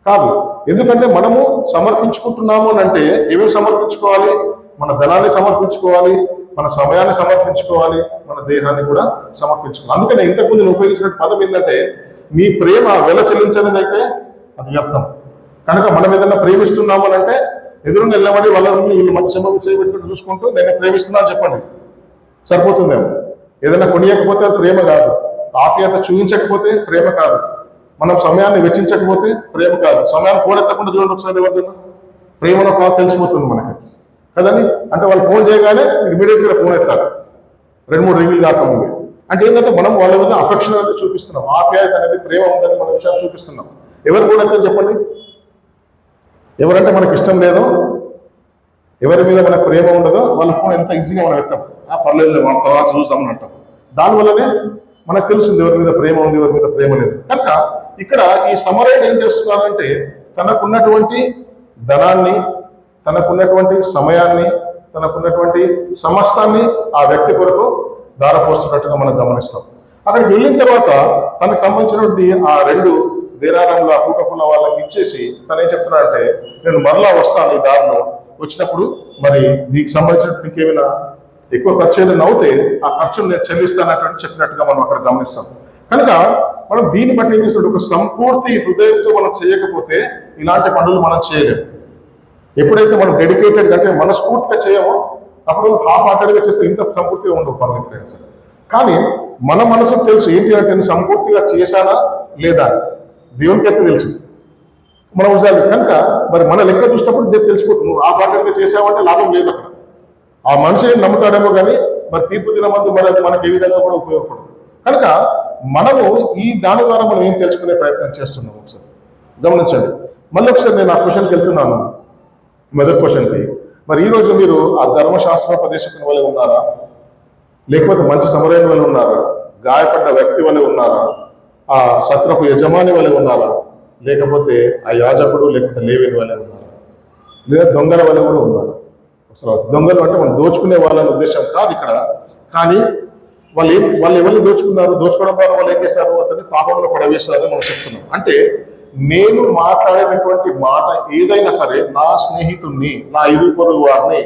కాదు. ఎందుకంటే మనము సమర్పించుకుంటున్నాము అని అంటే ఏమేమి సమర్పించుకోవాలి? మన ధనాన్ని సమర్పించుకోవాలి, మన సమయాన్ని సమర్పించుకోవాలి, మన దేహాన్ని కూడా సమర్పించుకోవాలి. అందుకని ఇంతకుముందు నేను ఉపయోగించిన పదం ఏంటంటే మీ ప్రేమ వెల చెల్లించనిది అయితే అది వ్యర్థం. కనుక మనం ఏదైనా ప్రేమిస్తున్నాము అని అంటే ఎదురుగా వెళ్ళబడి వీళ్ళు మంచి శ్రమ చేయబెట్టుకుంటూ చూసుకుంటూ నేను ప్రేమిస్తున్నాను చెప్పండి, సరిపోతుందేమో. ఏదైనా కొనియకపోతే అది ప్రేమ కాదు, ఆప్యాయత చూపించకపోతే ప్రేమ కాదు, మనం సమయాన్ని వెచ్చించకపోతే ప్రేమ కాదు. సమయాన్ని ఫోన్ ఎత్తకుండా చూడండి ఒకసారి, ఎవరిదైనా ప్రేమలో కాదు తెలిసిపోతుంది మనకి కదండి. అంటే వాళ్ళు ఫోన్ చేయగానే ఇమీడియట్గా ఫోన్ ఎత్తాలి, 2-3 రింగులు కాకముందే. అంటే ఏంటంటే మనం వాళ్ళ మీద అఫెక్షన్ అనేది చూపిస్తున్నాం, ఆప్యాయత అనేది, ప్రేమ ఉందని మన విషయాలు చూపిస్తున్నాం. ఎవరు ఫోన్ ఎత్తారు చెప్పండి? ఎవరంటే మనకి ఇష్టం లేదో, ఎవరి మీద మనకు ప్రేమ ఉండదో వాళ్ళ ఫోన్ ఎంత ఈజీగా మనం ఎత్తాం, పర్లేదు మన తర్వాత చూద్దామని అంటాం. దానివల్లనే మనకు తెలుస్తుంది ఎవరి మీద ప్రేమ ఉంది, ఎవరి మీద ప్రేమ లేదు. కనుక ఇక్కడ ఈ సమరయుడు ఏం చేస్తున్నారంటే తనకున్నటువంటి ధనాన్ని, తనకున్నటువంటి సమయాన్ని, తనకున్నటువంటి సమస్తాన్ని ఆ వ్యక్తి కొరకు దారపోస్తున్నట్టుగా మనం గమనిస్తాం. అక్కడికి వెళ్ళిన తర్వాత తనకు సంబంధించినటువంటి ఆ 2 దేనారంలో ఆ పూటకున్న వాళ్ళకి ఇచ్చేసి తను ఏం చెప్తున్నాడంటే నేను మరలా వస్తాను, ఈ దారిలో వచ్చినప్పుడు మరి దీనికి సంబంధించిన ఇంకేమైనా ఎక్కువ ఖర్చు ఏదైనా అవుతే ఆ ఖర్చును నేను చెల్లిస్తానట్టు చెప్పినట్టుగా మనం అక్కడ గమనిస్తాం. కనుక మనం దీన్ని బట్టి ఏం చేస్తాడు, ఒక సంపూర్తి హృదయంతో మనం చేయకపోతే ఇలాంటి పనులు మనం చేయలేము. ఎప్పుడైతే మనం డెడికేటెడ్ అంటే మనస్ఫూర్తిగా చేయమో అప్పుడు హాఫ్ హార్టెడ్గా చేస్తే ఇంత సంపూర్తిగా ఉండవు పనులు ఎప్పుడైనా సరే. కానీ మన మనసుకు తెలుసు ఏంటి అంటే నేను సంపూర్తిగా చేశానా లేదా, దేవునికి అయితే తెలుసు మనం ఉండాలి. కనుక మరి మన లెక్క చూసినప్పుడు తెలిసిపోతుంది, నువ్వు హాఫ్ హార్టెడ్గా చేసావంటే లాభం లేదు అక్కడ. ఆ మనిషిని నమ్ముతాడేమో కానీ మరి తీర్పు దినమందు మరి అది మనకి ఏ విధంగా కూడా ఉపయోగపడదు. కనుక మనము ఈ దాని ద్వారా మనం ఏం తెలుసుకునే ప్రయత్నం చేస్తున్నాం ఒకసారి గమనించండి. మళ్ళీ ఒకసారి నేను ఆ క్వశ్చన్కి వెళ్తున్నాను, మొదటి క్వశ్చన్కి. మరి ఈరోజు మీరు ఆ ధర్మశాస్త్రోపదేశకుని వల్ల ఉన్నారా, లేకపోతే మంచి సమరయుని వల్ల ఉన్నారా, గాయపడ్డ వ్యక్తి వల్ల ఉన్నారా, ఆ సత్రపు యజమాని వల్ల ఉన్నారా, లేకపోతే ఆ యాజకుడు లేకపోతే లేవిని వల్ల ఉన్నారా, లేదా దొంగల వల్ల కూడా ఉన్నారు? దొంగలు అంటే మనం దోచుకునే వాళ్ళని ఉద్దేశం కాదు ఇక్కడ. కానీ వాళ్ళు ఎవరిని దోచుకున్నారు, దోచుకోవడం ద్వారా వాళ్ళు ఏం చేశారు, అతన్ని పాపంలో పడవేశారని మనం చెప్తున్నాం. అంటే నేను మాట్లాడేటటువంటి మాట ఏదైనా సరే నా స్నేహితుడిని, నా ఇరు పొరుగు వారిని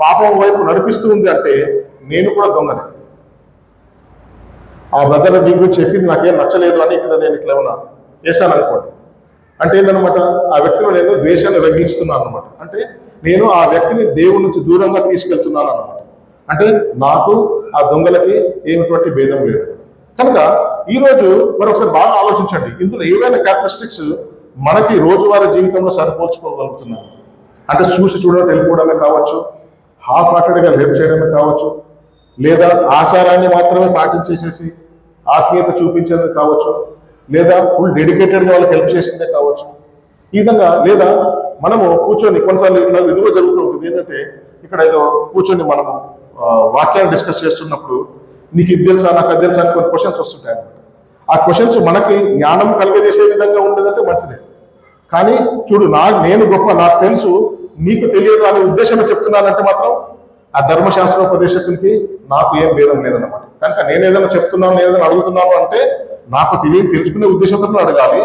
పాపం వైపు నడిపిస్తూ ఉంది అంటే నేను కూడా దొంగనే. ఆ బ్రదర్ మీ గురించి చెప్పింది నాకేం నచ్చలేదు అని ఇక్కడ నేను ఇట్లా ఏమన్నా చేశాను అనుకోండి, అంటే ఏంటనమాట ఆ వ్యక్తిలో నేను ద్వేషాన్ని రగిలిస్తున్నాను అనమాట. అంటే నేను ఆ వ్యక్తిని దేవుడి నుంచి దూరంగా తీసుకెళ్తున్నాను అన్నమాట. అంటే నాకు ఆ దొంగలకి ఏమిటువంటి భేదం లేదు. కనుక ఈరోజు మరొకసారి బాగా ఆలోచించండి, ఇందులో ఏవైనా క్యారెక్టరిస్టిక్స్ మనకి రోజువారీ జీవితంలో సరిపోల్చుకోగలుగుతున్నాను. అంటే చూసి చూడడం వెళ్ళిపోవడమే కావచ్చు, హాఫ్ హార్టెడ్గా హెల్ప్ చేయడమే కావచ్చు, లేదా ఆచారాన్ని మాత్రమే పాటించేసేసి ఆత్మీయత చూపించేది కావచ్చు, లేదా ఫుల్ డెడికేటెడ్గా వాళ్ళకి హెల్ప్ చేసిందే కావచ్చు. ఈ విధంగా లేదా మనము కూర్చొని కొన్నిసార్లు ఇట్లా ఎదురుగా జరుగుతూ ఉంటుంది. ఏంటంటే ఇక్కడ ఏదో కూర్చొని మనము వాక్యాన్ని డిస్కస్ చేస్తున్నప్పుడు నీకు ఇది తెలుసా, నాకు అది తెలుసా అని కొన్ని క్వశ్చన్స్ వస్తుంటాయి అన్నమాట. ఆ క్వశ్చన్స్ మనకి జ్ఞానం కలిగజేసే విధంగా ఉండేదంటే మంచిదే. కానీ చూడు, నేను గొప్ప, నాకు తెలుసు, నీకు తెలియదు అనే ఉద్దేశంలో చెప్తున్నానంటే మాత్రం ఆ ధర్మశాస్త్రోపదేశకునికి నాకు ఏం భేదం లేదన్నమాట. కనుక నేను ఏదైనా చెప్తున్నాను, నేను ఏదైనా అడుగుతున్నాను అంటే నాకు తెలుసుకునే ఉద్దేశంతో అడగాలి.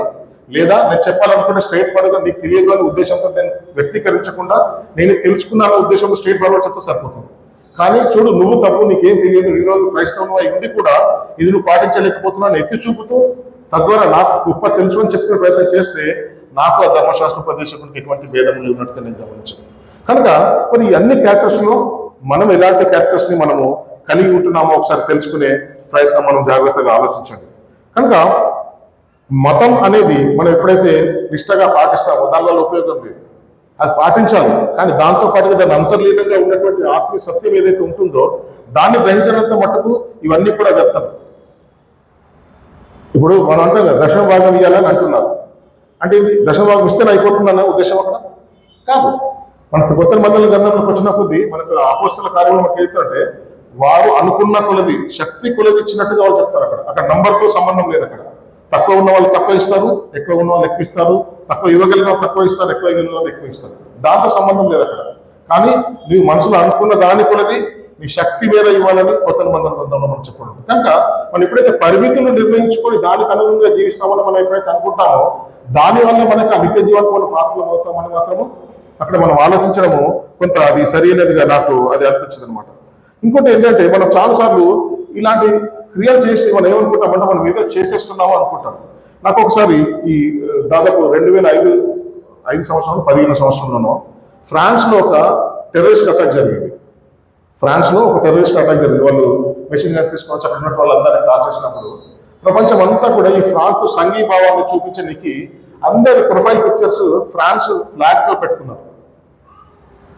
లేదా నేను చెప్పాలనుకుంటే స్ట్రైట్ ఫార్వర్డ్గా నీకు తెలియదు అనే ఉద్దేశంతో నేను వ్యక్తీకరించకుండా నేను తెలుసుకున్నాను ఉద్దేశంతో స్ట్రైట్ ఫార్వర్డ్ చెప్తే సరిపోతుంది. కానీ చూడు, నువ్వు తప్పు, నీకేం తెలియదు, ఈరోజు క్రైస్తవం అయి ఉండి కూడా ఇది నువ్వు పాటించలేకపోతున్నాను ఎత్తి చూపుతూ తద్వారా నాకు గొప్ప తెలుసు అని చెప్పిన ప్రయత్నం చేస్తే నాకు ఆ ధర్మశాస్త్రోపదేశకునికి ఎటువంటి భేదం ఉన్నట్టుగా నేను గమనించాను. కనుక మరి ఈ అన్ని క్యారెక్టర్స్లో మనం ఎలాంటి క్యారెక్టర్స్ని మనము కలిగి ఉంటున్నామో ఒకసారి తెలుసుకునే ప్రయత్నం మనం జాగ్రత్తగా ఆలోచించండి. కనుక మతం అనేది మనం ఎప్పుడైతే నిష్టగా పాటిస్తామో దానివల్ల ఉపయోగం లేదు, అది పాటించాలి. కానీ దాంతో పాటుగా దాని అంతర్లీనంగా ఉన్నటువంటి ఆత్మీయ సత్యం ఏదైతే ఉంటుందో దాన్ని గ్రహించినంత మట్టుకు ఇవన్నీ కూడా వ్యర్థం. ఇప్పుడు మనం అంటాం కదా, దశమ భాగం ఇవ్వాలని అంటున్నారు. అంటే ఇది దశమ భాగం ఇస్తేనే అయిపోతుందన్న ఉద్దేశం అక్కడ కాదు. మన కొత్త మందల గంధంలోకి వచ్చిన కొద్దీ మనకు అపోస్తల కార్యంలో మనకి ఏంటంటే వారు అనుకున్న కొలది, శక్తి కొలది ఇచ్చినట్టుగా వాళ్ళు చెప్తారు. అక్కడ నంబర్తో సంబంధం లేదు. అక్కడ తక్కువ ఉన్న వాళ్ళు తక్కువ ఇస్తారు, ఎక్కువ ఉన్న వాళ్ళు ఎక్కువ ఇస్తారు, తక్కువ ఇవ్వగలిగిన వాళ్ళు తక్కువ ఇస్తారు, ఎక్కువ ఇవ్వగలిగిన వాళ్ళు ఎక్కువ ఇస్తారు. దాంతో సంబంధం లేదు అక్కడ. కానీ నీవు మనసులో అనుకున్న దాని కొలది నీ శక్తి మేర ఇవ్వాలని కొత్త నిబంధన గ్రంథంలో మనం చెప్పడం. కనుక మనం ఎప్పుడైతే పరిమితులు నిర్ణయించుకొని దానికి అనుగుణంగా జీవిస్తామని మనం ఎప్పుడైతే అనుకుంటామో దానివల్ల మనకు ఆ నిత్య జీవానికి మనం పాత్రలు అవుతామని మాత్రము అక్కడ మనం ఆలోచించడము కొంత అది సరైనదిగా నాకు అది అనిపించింది అనమాట. ఇంకోటి ఏంటంటే మనం చాలాసార్లు ఇలాంటి క్రియలు చేసి మనం ఏమనుకుంటామంటే మనం ఏదో చేసేస్తున్నామో అనుకుంటాం. నాకు ఒకసారి ఈ దాదాపు 2005 సంవత్సరం 15 సంవత్సరంలోనో ఫ్రాన్స్లో ఒక టెర్రరిస్ట్ అటాక్ జరిగింది. ఫ్రాన్స్లో ఒక టెర్రరిస్ట్ అటాక్ జరిగింది. వాళ్ళు మెషిన్ గన్స్ తీసుకొచ్చి అక్కడ ఉన్న వాళ్ళందరినీ కాల్ చేసినప్పుడు ప్రపంచం అంతా కూడా ఈ ఫ్రాన్స్ సంఘీభావాన్ని చూపించడానికి అందరి ప్రొఫైల్ పిక్చర్స్ ఫ్రాన్స్ ఫ్లాగ్తో పెట్టుకున్నారు.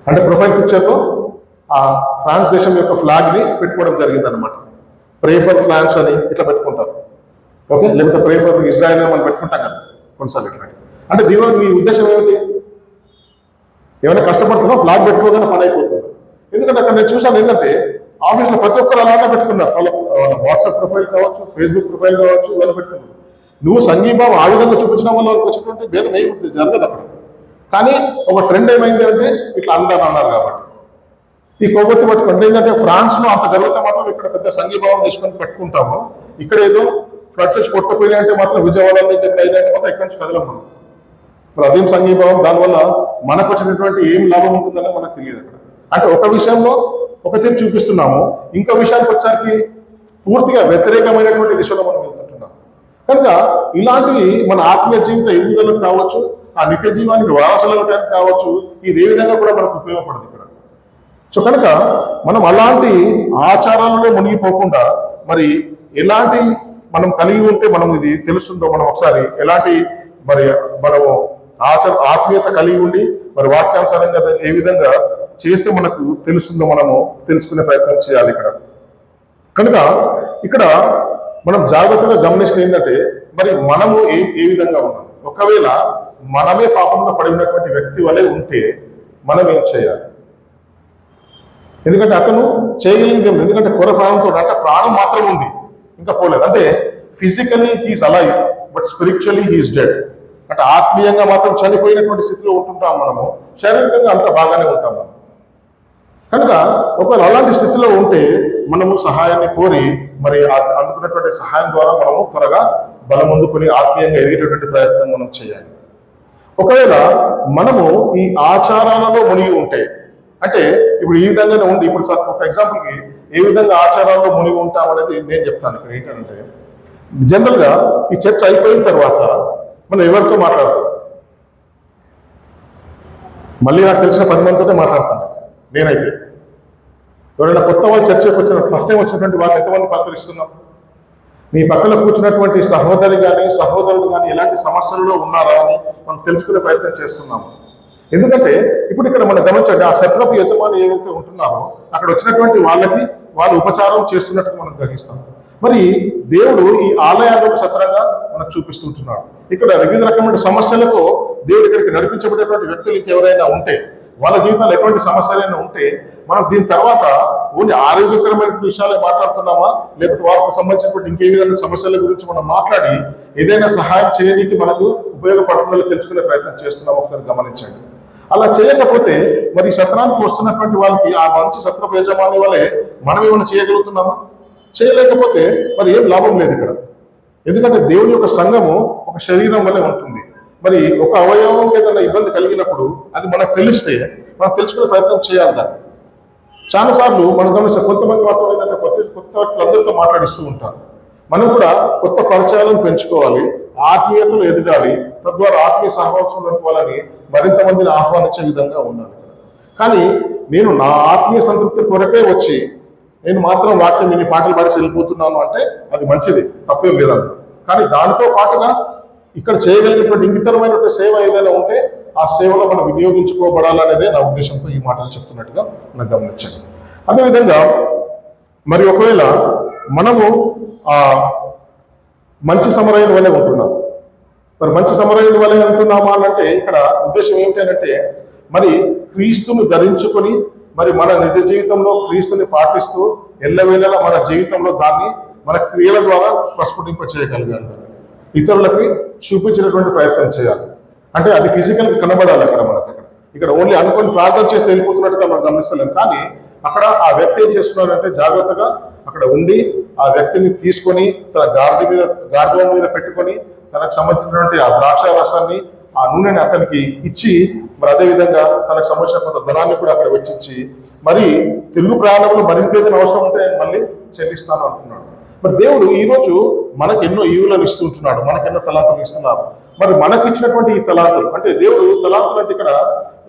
అంటే ప్రొఫైల్ పిక్చర్లో ఆ ఫ్రాన్స్ దేశం యొక్క ఫ్లాగ్ని పెట్టుకోవడం జరిగింది అనమాట. ప్రే ఫర్ ఫ్రాన్స్ అని ఇట్లా పెట్టుకుంటారు. ఓకే, లేకపోతే ప్రే ఫర్ ఇజ్రాయెల్ అని మనం పెట్టుకుంటాం కదా కొన్నిసార్లు ఇట్లాంటి. అంటే దీనివల్ల మీ ఉద్దేశం ఏమిటి? ఏమైనా కష్టపడుతున్నా ఫ్లాగ్ పెట్టుకోగానే పని అయిపోతుంది. ఎందుకంటే అక్కడ నేను చూసాను ఏంటంటే ఆఫీస్లో ప్రతి ఒక్కరు అలాగే పెట్టుకున్నారు. వాళ్ళ వాట్సాప్ ప్రొఫైల్ కావచ్చు, ఫేస్బుక్ ప్రొఫైల్ కావచ్చు, వాళ్ళు పెట్టుకున్నారు. నువ్వు సంఘీభావం ఆ విధంగా చూపించడం వల్ల వాళ్ళకి వచ్చినటువంటి భేదం ఏమి జరగదు అక్కడ. కానీ ఒక ట్రెండ్ ఏమైంది అంటే ఇట్లా అందరూ అన్నారు కాబట్టి ఈ కొవ్వొత్తి పట్టుకుంటే ఏంటంటే ఫ్రాన్స్లో అంత జరిగితే మాత్రం ఇక్కడ పెద్ద సంఘీభావం తీసుకొని పెట్టుకుంటాము. ఇక్కడ ఏదో ప్రత్యక్ష కొట్టపోయినా అంటే మాత్రం విజయవాడ అయినంటే మాత్రం ఎక్కడి నుంచి కదలం మనం. మరి అదేం సంఘీభావం, దానివల్ల మనకు వచ్చినటువంటి ఏం లాభం ఉంటుందని మనకు తెలియదు అక్కడ. అంటే ఒక విషయంలో ఒక తీరు చూపిస్తున్నాము, ఇంకో విషయానికి వచ్చేసరికి పూర్తిగా వ్యతిరేకమైనటువంటి దిశలో మనం వెళ్తుంటున్నాం. కనుక ఇలాంటివి మన ఆత్మీయ జీవిత ఎదుగుదలకు కావచ్చు, ఆ నిత్య జీవానికి వారసులు అవడానికి కావచ్చు, ఇది ఏ విధంగా కూడా మనకు ఉపయోగపడదు ఇక్కడ. సో కనుక మనం అలాంటి ఆచారాలలో మునిగిపోకుండా మరి ఎలాంటి మనం కలిగి ఉంటే మనం ఇది తెలుస్తుందో మనం ఒకసారి ఎలాంటి మరి మనము ఆత్మీయత కలిగి ఉండి మరి వాక్యానుసారంగా ఏ విధంగా చేస్తే మనకు తెలుస్తుందో మనము తెలుసుకునే ప్రయత్నం చేయాలి ఇక్కడ. కనుక ఇక్కడ మనం జాగ్రత్తగా గమనిస్తే ఏంటంటే మరి మనము ఏ విధంగా ఉన్నాం. ఒకవేళ మనమే పాపంలో పడి ఉన్నటువంటి వ్యక్తి వలె ఉంటే మనం ఏం చేయాలి? ఎందుకంటే అతను చేయగలిగింది ఏమి, ఎందుకంటే కొర ప్రాణంతో అంటే ప్రాణం మాత్రం ఉంది, ఇంకా పోలేదు. అంటే physically he's alive but spiritually he's dead. అంటే ఆత్మీయంగా మాత్రం చనిపోయినటువంటి స్థితిలో ఉంటుంటాం మనము, శారీరకంగా అంతా బాగానే ఉంటాం మనం. కనుక ఒకవేళ అలాంటి స్థితిలో ఉంటే మనము సహాయాన్ని కోరి మరి అందుకున్నటువంటి సహాయం ద్వారా మనము త్వరగా బలం అందుకుని ఆత్మీయంగా ఎదిగేటటువంటి ప్రయత్నం మనం చేయాలి. ఒకవేళ మనము ఈ ఆచారాలలో మునిగి ఉంటే, అంటే ఇప్పుడు ఈ విధంగానే ఉండి, ఇప్పుడు ఒక ఎగ్జాంపుల్కి ఏ విధంగా ఆచారాల్లో మునిగి ఉంటాం అనేది నేను చెప్తాను. ఇక్కడ ఏంటంటే జనరల్గా ఈ చర్చ అయిపోయిన తర్వాత మనం ఎవరితో మాట్లాడతాం? మళ్ళీ నాకు తెలిసిన 10 మందితోనే మాట్లాడతాను నేనైతే. ఎవరైనా కొత్త వాళ్ళు చర్చకు వచ్చిన ఫస్ట్ టైం వచ్చినటువంటి వాళ్ళు ఎంతమంది పలకరిస్తున్నాం? మీ పక్కన కూర్చున్నటువంటి సహోదరి కానీ సహోదరుడు కానీ ఎలాంటి సమస్యలలో ఉన్నారా అని మనం తెలుసుకునే ప్రయత్నం చేస్తున్నాము. ఎందుకంటే ఇప్పుడు ఇక్కడ మనం గమనించండి, ఆ సత్రపు యజమాని ఏదైతే ఉంటున్నారో అక్కడ వచ్చినటువంటి వాళ్ళకి వాళ్ళు ఉపచారం చేస్తున్నట్టు మనం గ్రహిస్తాం. మరి దేవుడు ఈ ఆలయాలను సత్రంగా మనకు చూపిస్తుంటున్నాడు. ఇక్కడ వివిధ రకమైన సమస్యలతో దేవుడు ఇక్కడికి నడిపించబడేటువంటి వ్యక్తులు ఎవరైనా ఉంటే, వాళ్ళ జీవితంలో ఎటువంటి సమస్యలైనా ఉంటే, మనం దీని తర్వాత ఓన్లీ ఆరోగ్యకరమైన విషయాలే మాట్లాడుతున్నామా, లేకపోతే వారికి సంబంధించినటువంటి ఇంకే విధమైన సమస్యల గురించి మనం మాట్లాడి ఏదైనా సహాయం చేయడానికి మనకు ఉపయోగపడుతుందో తెలుసుకునే ప్రయత్నం చేస్తున్నాం, ఒకసారి గమనించండి. అలా చేయకపోతే మరి సత్రానికి వస్తున్నటువంటి వాళ్ళకి ఆ మంచి సత్రపు యజమాని వల్లే మనం ఏమైనా చేయగలుగుతున్నామా? చేయలేకపోతే మరి ఏం లాభం లేదు ఇక్కడ. ఎందుకంటే దేవుని యొక్క సంఘము ఒక శరీరం వల్లే ఉంటుంది. మరి ఒక అవయవం ఏదైనా ఇబ్బంది కలిగినప్పుడు అది మనకు తెలిస్తే మనం తెలుసుకునే ప్రయత్నం చేయాలి. దాన్ని చాలాసార్లు మనం గమనిస్తాం, కొంతమంది మాత్రం ఏంటంటే కొత్త వ్యక్తులందరితో మాట్లాడిస్తూ ఉంటారు. మనం కూడా కొత్త పరిచయాలను పెంచుకోవాలి, ఆత్మీయతలు ఎదగాలి, తద్వారా ఆత్మీయ సహవాసం వాళ్ళని మరింత మందిని ఆహ్వానించే విధంగా ఉండాలి. కానీ నేను నా ఆత్మీయ సంతృప్తి కొరకే వచ్చి నేను మాత్రం వాక్యం విని పాటలు పాడి వెళ్ళిపోతున్నాను అంటే అది మంచిది, తప్పేం లేదండి. కానీ దానితో పాటుగా ఇక్కడ చేయగలిగినటువంటి ఇంగితరమైనటువంటి సేవ ఏదైనా ఉంటే ఆ సేవలో మనం వినియోగించుకోబడాలనేదే నా ఉద్దేశంతో ఈ మాటలు చెప్తున్నట్టుగా నాకు గమనించండి. అదేవిధంగా మరి ఒకవేళ మనము మంచి సమరయుని వలె ఉంటున్నాం. మరి మంచి సమరయుని వలె ఉంటున్నామా అంటే ఇక్కడ ఉద్దేశం ఏమిటంటే మరి క్రీస్తును ధరించుకొని మరి మన నిజ జీవితంలో క్రీస్తుని పాటిస్తూ ఎల్లవేళలా మన జీవితంలో దాన్ని మన క్రియల ద్వారా ప్రస్ఫుటింప చేయగలగాలి, ఇతరులకి చూపించినటువంటి ప్రయత్నం చేయాలి. అంటే అది ఫిజికల్గా కనబడాలి. అక్కడ మనకి ఇక్కడ ఓన్లీ అనుకొని ప్రార్థన చేస్తే వెళ్ళిపోతున్నట్టుగా మనం గమనిస్తలేం. కానీ అక్కడ ఆ వ్యక్తి ఏం చేస్తున్నారంటే జాగ్రత్తగా అక్కడ ఉండి ఆ వ్యక్తిని తీసుకొని తన గార్ధవం మీద పెట్టుకొని తనకు సంబంధించినటువంటి ఆ ద్రాక్ష రసాన్ని ఆ నూనెని అతనికి ఇచ్చి మరి అదేవిధంగా తనకు సంబంధించిన కొంత ధనాన్ని కూడా అక్కడ వెచ్చించి మరి తెలుగు ప్రయాణంలో మరింకేదైనా అవసరం ఉంటే మళ్ళీ చెల్లిస్తాను అంటున్నాడు. మరి దేవుడు ఈరోజు మనకు ఎన్నో ఈవులను ఇస్తుంటున్నాడు, మనకెన్నో తలాంతులు ఇస్తున్నారు. మరి మనకి ఇచ్చినటువంటి ఈ తలాంతులు అంటే దేవుడు తలాంతులు అంటే ఇక్కడ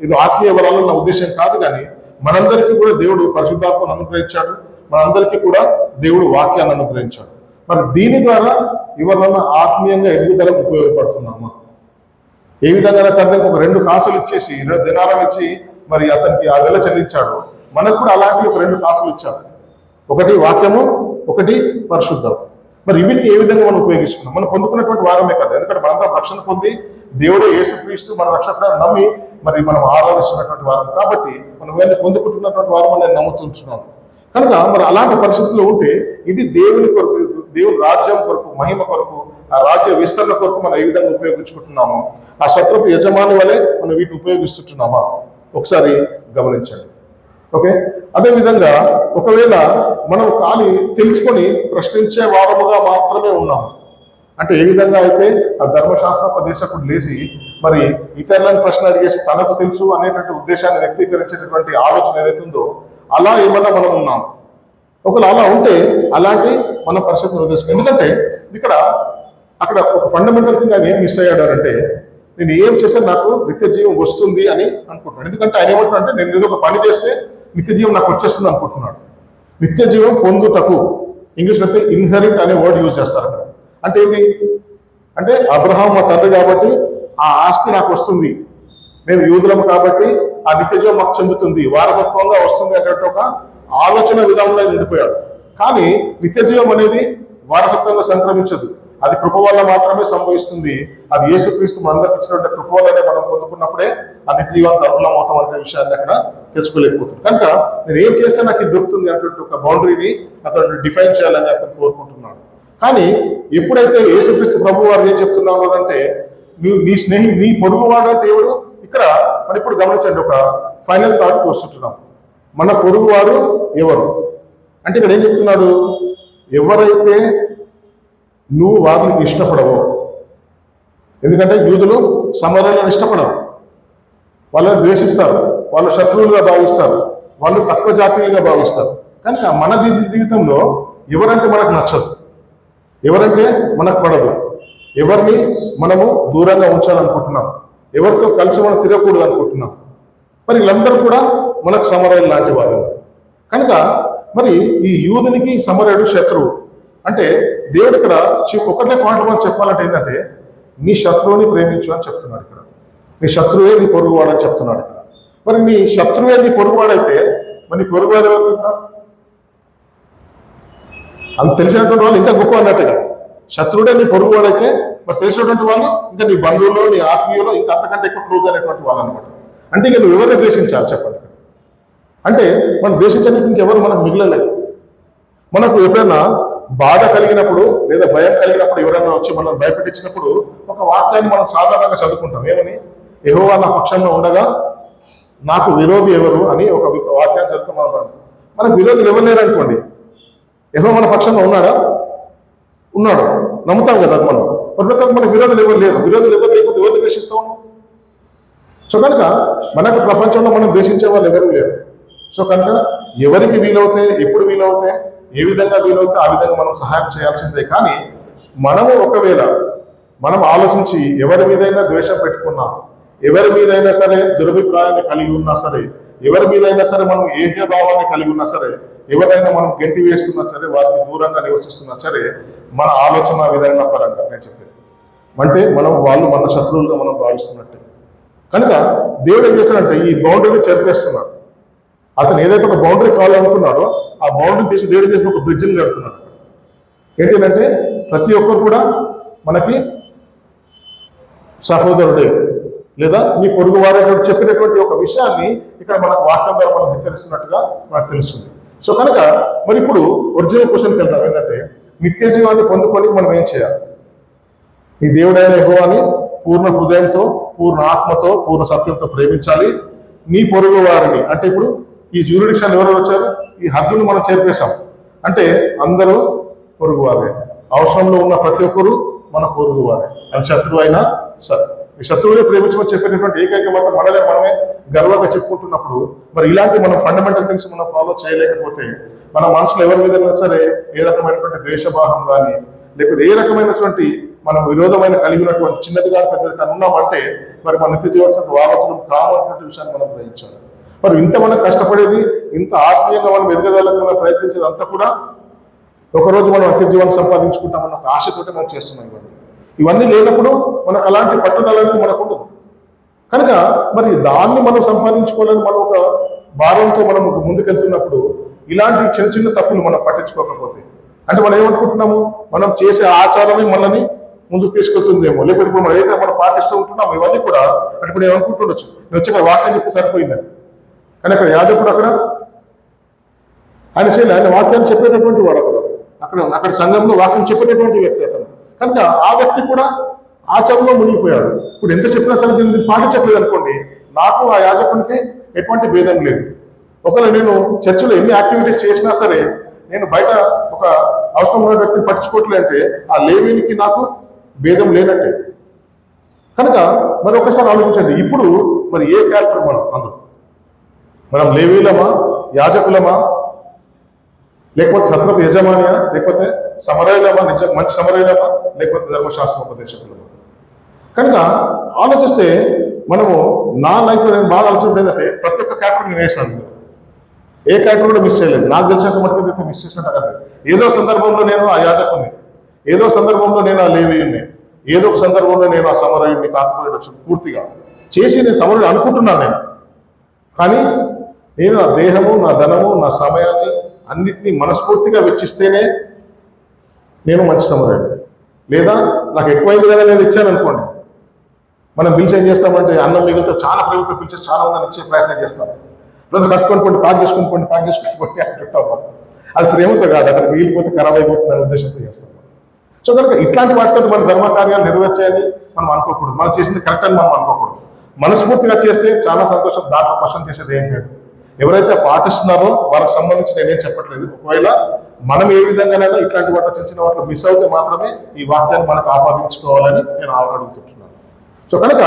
ఇది ఆత్మీయ వరాలు నా ఉద్దేశం కాదు, కానీ మనందరికీ కూడా దేవుడు పరిశుద్ధాత్మను అనుగ్రహించాడు, మనందరికీ కూడా దేవుడు వాక్యాన్ని అనుగ్రహించాడు. మరి దీని ద్వారా ఎవరన్నా ఆత్మీయంగా ఎదుగుదలకు ఉపయోగపడుతున్నామా? ఏ విధంగా తండ్రికి ఒక 2 కాసులు ఇచ్చేసి 2 దినారాలు ఇచ్చి మరి అతనికి ఆ వెల చెల్లించాడు, మనకు కూడా అలాంటి ఒక 2 కాసులు ఇచ్చాడు. ఒకటి వాక్యము, ఒకటి పరిశుద్ధం. మరి వీటిని ఏ విధంగా మనం ఉపయోగిస్తున్నాం? మనం పొందుకున్నటువంటి వారమే కదా, ఎందుకంటే మనంతా రక్షణ పొంది దేవుడే యేసుక్రీస్తు మన రక్షణ నమ్మి మరి మనం ఆరాధిస్తున్నటువంటి వారం కాబట్టి మనం ఏదైనా పొందుకుంటున్నటువంటి వారం నేను నమ్ముతుంటున్నాను. కనుక మరి అలాంటి పరిస్థితుల్లో ఉంటే ఇది దేవుని కొరకు, దేవుని రాజ్యం కొరకు, మహిమ కొరకు, ఆ రాజ్య విస్తరణ కొరకు మనం ఏ విధంగా ఉపయోగించుకుంటున్నామో ఆ సత్రపు యజమాని వలె మనం వీటిని ఉపయోగిస్తుంటున్నామా ఒకసారి గమనించండి. ఓకే, అదేవిధంగా ఒకవేళ మనం ఖాళీ తెలుసుకొని ప్రశ్నించే వారముగా మాత్రమే ఉన్నాము అంటే ఏ విధంగా అయితే ఆ ధర్మశాస్త్రోపదేశకుడు లేచి మరి ఇతరులను ప్రశ్న అడిగేసి తనకు తెలుసు అనేటువంటి ఉద్దేశాన్ని వ్యక్తీకరించేటటువంటి ఆలోచన ఏదైతే ఉందో అలా ఏమన్నా మనం ఉన్నాము. ఒకవేళ అలా ఉంటే అలాంటి మన పరిస్థితిని వదిలేసుకో. ఎందుకంటే ఇక్కడ అక్కడ ఒక ఫండమెంటల్ థింగ్ ఆయన ఏం మిస్ అయ్యాడంటే నేను ఏం చేస్తే నాకు నిత్య జీవం వస్తుంది అని అనుకుంటున్నాడు. ఎందుకంటే ఆయన ఏమంటున్నాడు, నేను ఏదో ఒక పని చేస్తే నిత్య జీవం నాకు వచ్చేస్తుంది అనుకుంటున్నాడు. నిత్య జీవం పొందుటకు ఇంగ్లీష్లో అయితే ఇన్హెరిట్ అనే వర్డ్ యూజ్ చేస్తారు అక్కడ. అంటే ఏంటి అంటే అబ్రహాం మా తండ్రి కాబట్టి ఆ ఆస్తి నాకు వస్తుంది, మేము యూదులము కాబట్టి ఆ నిత్య జీవం మాకు చెందుతుంది, వారసత్వంగా వస్తుంది అనేటువంటి ఒక ఆలోచన విధానంలో నిండిపోయాడు. కానీ నిత్య జీవం అనేది వారసత్వంగా సంక్రమించదు, అది కృప వల్ల మాత్రమే సంభవిస్తుంది. అది యేసుక్రీస్తు మనందరికి ఇచ్చినటువంటి కృప వల్లనే మనం పొందుకున్నప్పుడే ఆ నిత్య జీవానికి అర్హులం అవుతాం అనే విషయాన్ని అక్కడ తెలుసుకోలేకపోతుంది. కనుక నేను ఏం చేస్తే నాకు ఇది దొరుకుతుంది అనేటువంటి ఒక బౌండరీని అతను డిఫైన్ చేయాలని అతను కోరుకుంటున్నాడు. కానీ ఎప్పుడైతే యేసుక్రీస్తు ప్రభు వారు ఏం చెప్తున్నాడు అంటే నీ పొరుగువాడు అంటే ఎవడు? ఇక్కడ మరి ఇప్పుడు గమనించండి, ఒక ఫైనల్ థాట్కి వస్తుంటున్నాం. మన పొరుగువారు ఎవరు అంటే ఇక్కడ ఏం చెప్తున్నాడు, ఎవరైతే నువ్వు వారిని ఇష్టపడవో. ఎందుకంటే యూదులు సమరయులను ఇష్టపడరు, వాళ్ళని ద్వేషిస్తారు, వాళ్ళు శత్రువులుగా భావిస్తారు, వాళ్ళు తక్కువ జాతీయులుగా భావిస్తారు. కనుక మన జీవితంలో ఎవరంటే మనకు నచ్చదు, ఎవరంటే మనకు పడదు, ఎవరిని మనము దూరంగా ఉంచాలనుకుంటున్నాం, ఎవరితో కలిసి మనం తిరగకూడదు అనుకుంటున్నాం. మరి వీళ్ళందరూ కూడా మనకు సమరయులు లాంటి వారు. కనుక మరి ఈ యూదునికి సమరయుడు శత్రువు అంటే దేవుడు ఇక్కడ ఒకటే పాయింట్ మనం చెప్పాలంటే ఏంటంటే నీ శత్రువుని ప్రేమించు అని చెప్తున్నాడు. ఇక్కడ నీ శత్రువే నీ పొరుగువాడు అని చెప్తున్నాడు. ఇక్కడ మరి నీ శత్రువే నీ పొరుగువాడైతే మరి నీ పొరుగువాడు ఎవరు? అంత తెలిసినటువంటి వాళ్ళు ఇంకా గొప్ప అన్నట్టు కదా. శత్రుడే నీ పొరుగు వాడైతే మరి తెలిసినటువంటి వాళ్ళు ఇంకా నీ బంధువులు, నీ ఆత్మీయులు ఇంకా అంతకంటే ఎక్కువ క్లోజ్ అయినటువంటి వాళ్ళు అనమాట. అంటే ఇక నువ్వు ఎవరిని ద్వేషించాలి చెప్పండి. అంటే మనం ద్వేషించడానికి ఇంకెవరు మనకు మిగిలలేదు. మనకు ఎప్పుడైనా బాధ కలిగినప్పుడు లేదా భయం కలిగినప్పుడు ఎవరైనా వచ్చి మనం భయపెట్టించినప్పుడు ఒక వాక్యాన్ని మనం సాధారణంగా చదువుకుంటాం. ఏమని? యెహోవా నా పక్షంలో ఉండగా నాకు విరోధి ఎవరు అని ఒక వాక్యాన్ని చదువుకున్నాం. మనకు విరోధులు ఎవరు లేరు అనుకోండి, యెహోవా మన పక్షంలో ఉన్నాడా? ఉన్నాడు, నమ్ముతాం కదా అది మనం. మన విరోధులు ఎవరు లేరు. విరోధులు ఎవరు లేకపోతే ఎవరిని ద్వేషిస్తాము? సో కనుక మనకు ప్రపంచంలో మనం ద్వేషించే వాళ్ళు ఎవరు లేరు. సో కనుక ఎవరికి వీలవుతే, ఎప్పుడు వీలవుతే, ఏ విధంగా వీలవుతే ఆ విధంగా మనం సహాయం చేయాల్సిందే. కానీ మనము ఒకవేళ మనం ఆలోచించి ఎవరి మీదైనా ద్వేషం పెట్టుకున్నా, ఎవరి మీదైనా సరే దురభిప్రాయాన్ని కలిగి ఉన్నా సరే, ఎవరి మీదైనా సరే మనం ఏహ్య భావాన్ని కలిగి ఉన్నా సరే, ఎవరైనా మనం గెంటి వేస్తున్నా సరే, వారికి దూరంగా నివసిస్తున్నా సరే, మన ఆలోచన విధంగా పరంగా నేను చెప్పేది అంటే వాళ్ళు మన శత్రువులుగా మనం భావిస్తున్నట్టే. కనుక దేవుడు ఏం చేశాడంటే ఈ బౌండరీని చెరిపేస్తున్నాడు. అతను ఏదైతే ఒక బౌండరీ కావాలనుకున్నాడో ఆ బౌండరీ తీసి దేవుడు చేసిన ఒక బ్రిడ్జిని కడుతున్నాడు. ఏంటంటే ప్రతి ఒక్కరు కూడా మనకి సహోదరుడే లేదా మీ పొరుగు వారేటువంటి చెప్పినటువంటి ఒక విషయాన్ని ఇక్కడ మనకు వాక్యం ద్వారా మనం హెచ్చరిస్తున్నట్టుగా మనకు తెలుస్తుంది. సో కనుక మరి ఇప్పుడు ఒరిజినల్ క్వశ్చన్కి వెళ్తాం. ఏంటంటే నిత్య జీవాన్ని పొందుకోనికి మనం ఏం చేయాలి? ఈ దేవుడైన యెహోవాని పూర్ణ హృదయంతో, పూర్ణ ఆత్మతో, పూర్ణ సత్యంతో ప్రేమించాలి. నీ పొరుగు వారిని అంటే ఇప్పుడు ఈ జ్యూరిడిక్షన్ ఎవరు వచ్చారు? ఈ హద్దును మనం చేర్పేశాం. అంటే అందరూ పొరుగువారే, అవసరంలో ఉన్న ప్రతి ఒక్కరు మన పొరుగువారే. అది శత్రువు అయినా సరే, ఈ శత్రువునే ప్రేమించమని చెప్పేటటువంటి ఏకైక మాత్రం మనమే గర్వంగా చెప్పుకుంటున్నప్పుడు మరి ఇలాంటి మనం ఫండమెంటల్ థింగ్స్ మనం ఫాలో చేయలేకపోతే మన మనసులో ఎవరి మీద సరే ఏ రకమైనటువంటి ద్వేషభావం కానీ లేకపోతే ఏ రకమైనటువంటి మనం విరోధమైన కలిగినటువంటి చిన్నది కానీ పెద్దది కానీ ఉన్నామంటే మరి మన నిత్య జీవన వారసులు కావాలన్నటువంటి విషయాన్ని మనం గ్రహించాలి. మరి ఇంత మనం కష్టపడేది, ఇంత ఆత్మీయంగా మనం ఎదగడానికి మనం ప్రయత్నించేది అంతా కూడా ఒకరోజు మనం నిత్య జీవనం సంపాదించుకుంటామన్న ఒక ఆశతోటి మనం చేస్తున్నాం. ఇవన్నీ లేనప్పుడు మనకు అలాంటి పట్టుదల అనేది మనకు ఉండదు. కనుక మరి దాన్ని మనం సంపాదించుకోవాలని మనం ఒక భారంతో మనం ముందుకెళ్తున్నప్పుడు ఇలాంటి చిన్న చిన్న తప్పులు మనం పట్టించుకోకపోతే అంటే మనం ఏమనుకుంటున్నాము, మనం చేసే ఆచారమే మనల్ని ముందుకు తీసుకెళ్తుందేమో, లేకపోతే ఇప్పుడు మనం ఏదైతే మనం పాటిస్తూ ఉంటున్నాము ఇవన్నీ కూడా అంటే ఇప్పుడు నేను అనుకుంటుండొచ్చు, నేను వచ్చి అక్కడ వాక్యం చెప్తే సరిపోయిందని. కానీ అక్కడ యాజకుడు అక్కడ ఆయన వాక్యాన్ని చెప్పేటటువంటి వాడు అక్కడ సంఘంలో వాక్యం చెప్పేటటువంటి వ్యక్తి అతను. కనుక ఆ వ్యక్తి కూడా ఆచరణలో మునిగిపోయాడు. ఇప్పుడు ఎంత చెప్పినా సరే దీన్ని పాటించట్లేదు అనుకోండి, నాకు ఆ యాజకునికి ఎటువంటి భేదం లేదు. ఒకవేళ నేను చర్చిలో ఎన్ని యాక్టివిటీస్ చేసినా సరే నేను బయట ఒక అవసరం ఉన్న వ్యక్తిని పట్టించుకోవట్లే అంటే ఆ లేవీనికి నాకు భేదం లేనట్టే. కనుక మరి ఒకసారి ఆలోచించండి, ఇప్పుడు మరి ఏ క్యారెక్టర్ మనం లేవీలమా, యాజకులమా, లేకపోతే సత్రపు యజమానియా, లేకపోతే సమరయులమా, మంచి సమరయులమా, లేకపోతే ధర్మశాస్త్రోపదేశకులమా? కనుక ఆలోచిస్తే మనము నా లైఫ్లో నేను బాగా ఆలోచన ఏంటంటే ప్రతి ఒక్క క్యారెక్టర్ నేను వేసాను, ఏ క్యారెక్టర్ కూడా మిస్ చేయలేదు. నాకు తెలిసినంత మటుకు మిస్ చేసినట్టు అంటే ఏదో సందర్భంలో నేను ఆ యాజకుని, ఏదో సందర్భంలో నేను ఆ లేవీయుని, ఏదో ఒక సందర్భంలో నేను ఆ సమరయుడిని కాకపోవచ్చు. పూర్తిగా చేసి నేను సమరయుడు అనుకుంటున్నాను నేను. కానీ నేను నా దేహము, నా ధనము, నా సమయాన్ని అన్నిటినీ మనస్ఫూర్తిగా వెచ్చిస్తేనే నేను మంచి సమరయుడు. లేదా నాకు ఎక్కువైంది కదా నేను ఇచ్చాను అనుకోండి, మనం పిలిచి ఏం చేస్తామంటే అన్నం మిగిలితే చాలా ప్రేమతో పిలిచేసి చాలా మందిని ఇచ్చే ప్రయత్నం చేస్తాం. లేదా కట్టుకొని పోండి, ప్యాక్ చేసుకుని పోండి అంటుంటాం. అది ప్రేమతో కాదు, అక్కడ మిగిలిపోతే ఖరాబ్ అయిపోతుంది అనే ఉద్దేశంతో చేస్తాం. సో కనుక ఇట్లాంటి వాటితో మన ధర్మ కార్యాలు నెరవేర్చాయని మనం అనుకోకూడదు. మనం చేసింది కరెక్ట్ అని మనం అనుకోకూడదు. మనస్ఫూర్తిగా చేస్తే చాలా సంతోషం, దాంట్లో క్వశ్చన్ చేసేది ఏం లేదు. ఎవరైతే పాటిస్తున్నారో వాళ్ళకి సంబంధించి నేనేం చెప్పట్లేదు. ఒకవేళ మనం ఏ విధంగానైనా ఇట్లాంటి వాటిలో చిన్న చిన్న వాటిలో మిస్ అవుతే మాత్రమే ఈ వాక్యాన్ని మనకు ఆపాదించుకోవాలని నేను అడుగుతున్నాను. సో కనుక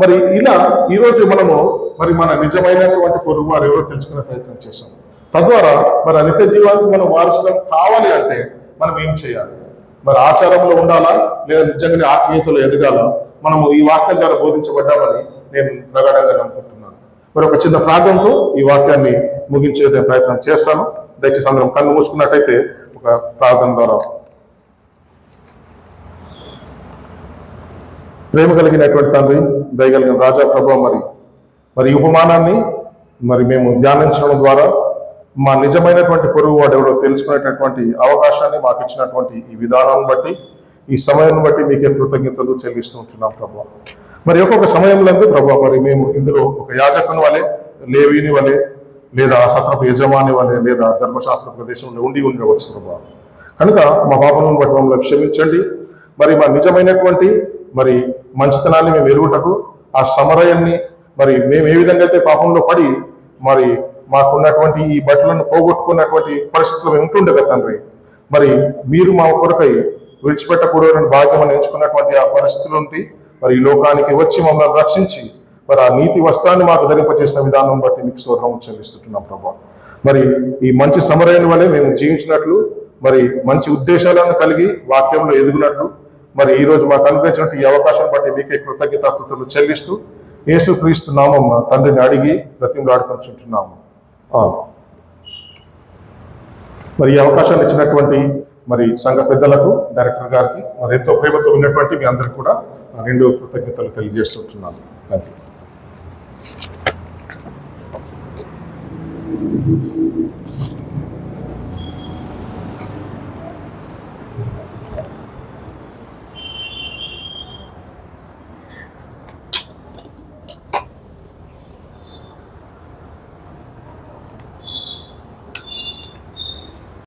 మరి ఇలా ఈరోజు మనము మరి మన నిజమైనటువంటి పొరుగు వారు ఎవరో తెలుసుకునే ప్రయత్నం చేస్తాం. తద్వారా మరి నిత్య జీవానికి మనం వారసులం కావాలి అంటే మనం ఏం చేయాలి? మరి ఆచారంలో ఉండాలా లేదా నిజంగానే ఆత్మీయతలో ఎదగాల? మనము ఈ వాక్యం ద్వారా బోధించబడ్డామని నేను ప్రగాఢంగా నమ్ముకుంటున్నాను. మరి ఒక చిన్న ప్రార్థనతో ఈ వాక్యాన్ని ముగించే ప్రయత్నం చేస్తాను. దయచేసి అందరం కన్ను మూసుకున్నట్టయితే ఒక ప్రార్థన ద్వారా. ప్రేమ కలిగినటువంటి తండ్రి, దయగలిగిన రాజా ప్రభు, మరి ఈ ఉపమానాన్ని మరి మేము ధ్యానించడం ద్వారా మా నిజమైనటువంటి పొరుగు వాడు ఎవడో తెలుసుకునేటటువంటి అవకాశాన్ని మాకు ఇచ్చినటువంటి ఈ విధానాన్ని బట్టి, ఈ సమయాన్ని బట్టి మీకే కృతజ్ఞతలు చెల్లిస్తూ ఉంటున్నాం ప్రభు. మరి ఒక్కొక్క సమయంలో ప్రభు మరి మేము ఇందులో ఒక యాజకుని వలె, లేవీని వలె, లేదా సత్రపు యజమాని వలె, లేదా ధర్మశాస్త్ర ప్రదేశంలో ఉండి ఉండవచ్చు ప్రభు. కనుక మా పాపలను బట్టి మమ్మల్ని క్షమించండి. మరి మా నిజమైనటువంటి మరి మంచితనాన్ని మేము ఎరుగుటకు ఆ సమరయాన్ని మరి మేము ఏ విధంగా అయితే పాపంలో పడి మరి మాకున్నటువంటి ఈ బట్టలను పోగొట్టుకున్నటువంటి పరిస్థితులు మేము ఉంటుండే కదా తండ్రి. మరి మీరు మా కొరకై విడిచిపెట్టకూడదని భాగ్యం అని ఎంచుకున్నటువంటి ఆ పరిస్థితుల నుండి మరి ఈ లోకానికి వచ్చి మమ్మల్ని రక్షించి మరి ఆ నీతి వస్త్రాన్ని మాకు ధరింపజేసిన విధానం బట్టి మీకు స్తోత్రం చెల్లిస్తున్నాం ప్రభా. మరి ఈ మంచి సమరయాన్ని వల్లే మేము జీవించినట్లు, మరి మంచి ఉద్దేశాలను కలిగి వాక్యంలో ఎదుగునట్లు, మరి ఈ రోజు మాకు అనుగ్రహించినట్టు ఈ అవకాశం బట్టి మీకే కృతజ్ఞతాస్తుతులు చెల్లిస్తూ యేసుక్రీస్తు నామమున తండ్రిని అడిగి బ్రతిమలాడుకుంటున్నాము. మరి ఈ అవకాశాన్ని ఇచ్చినటువంటి మరి సంఘ పెద్దలకు, డైరెక్టర్ గారికి, మరి ఎంతో ప్రేమతో ఉన్నటువంటి మీ అందరికి కూడా రెండు కృతజ్ఞతలు తెలియజేస్తుంటున్నాను. Thank you.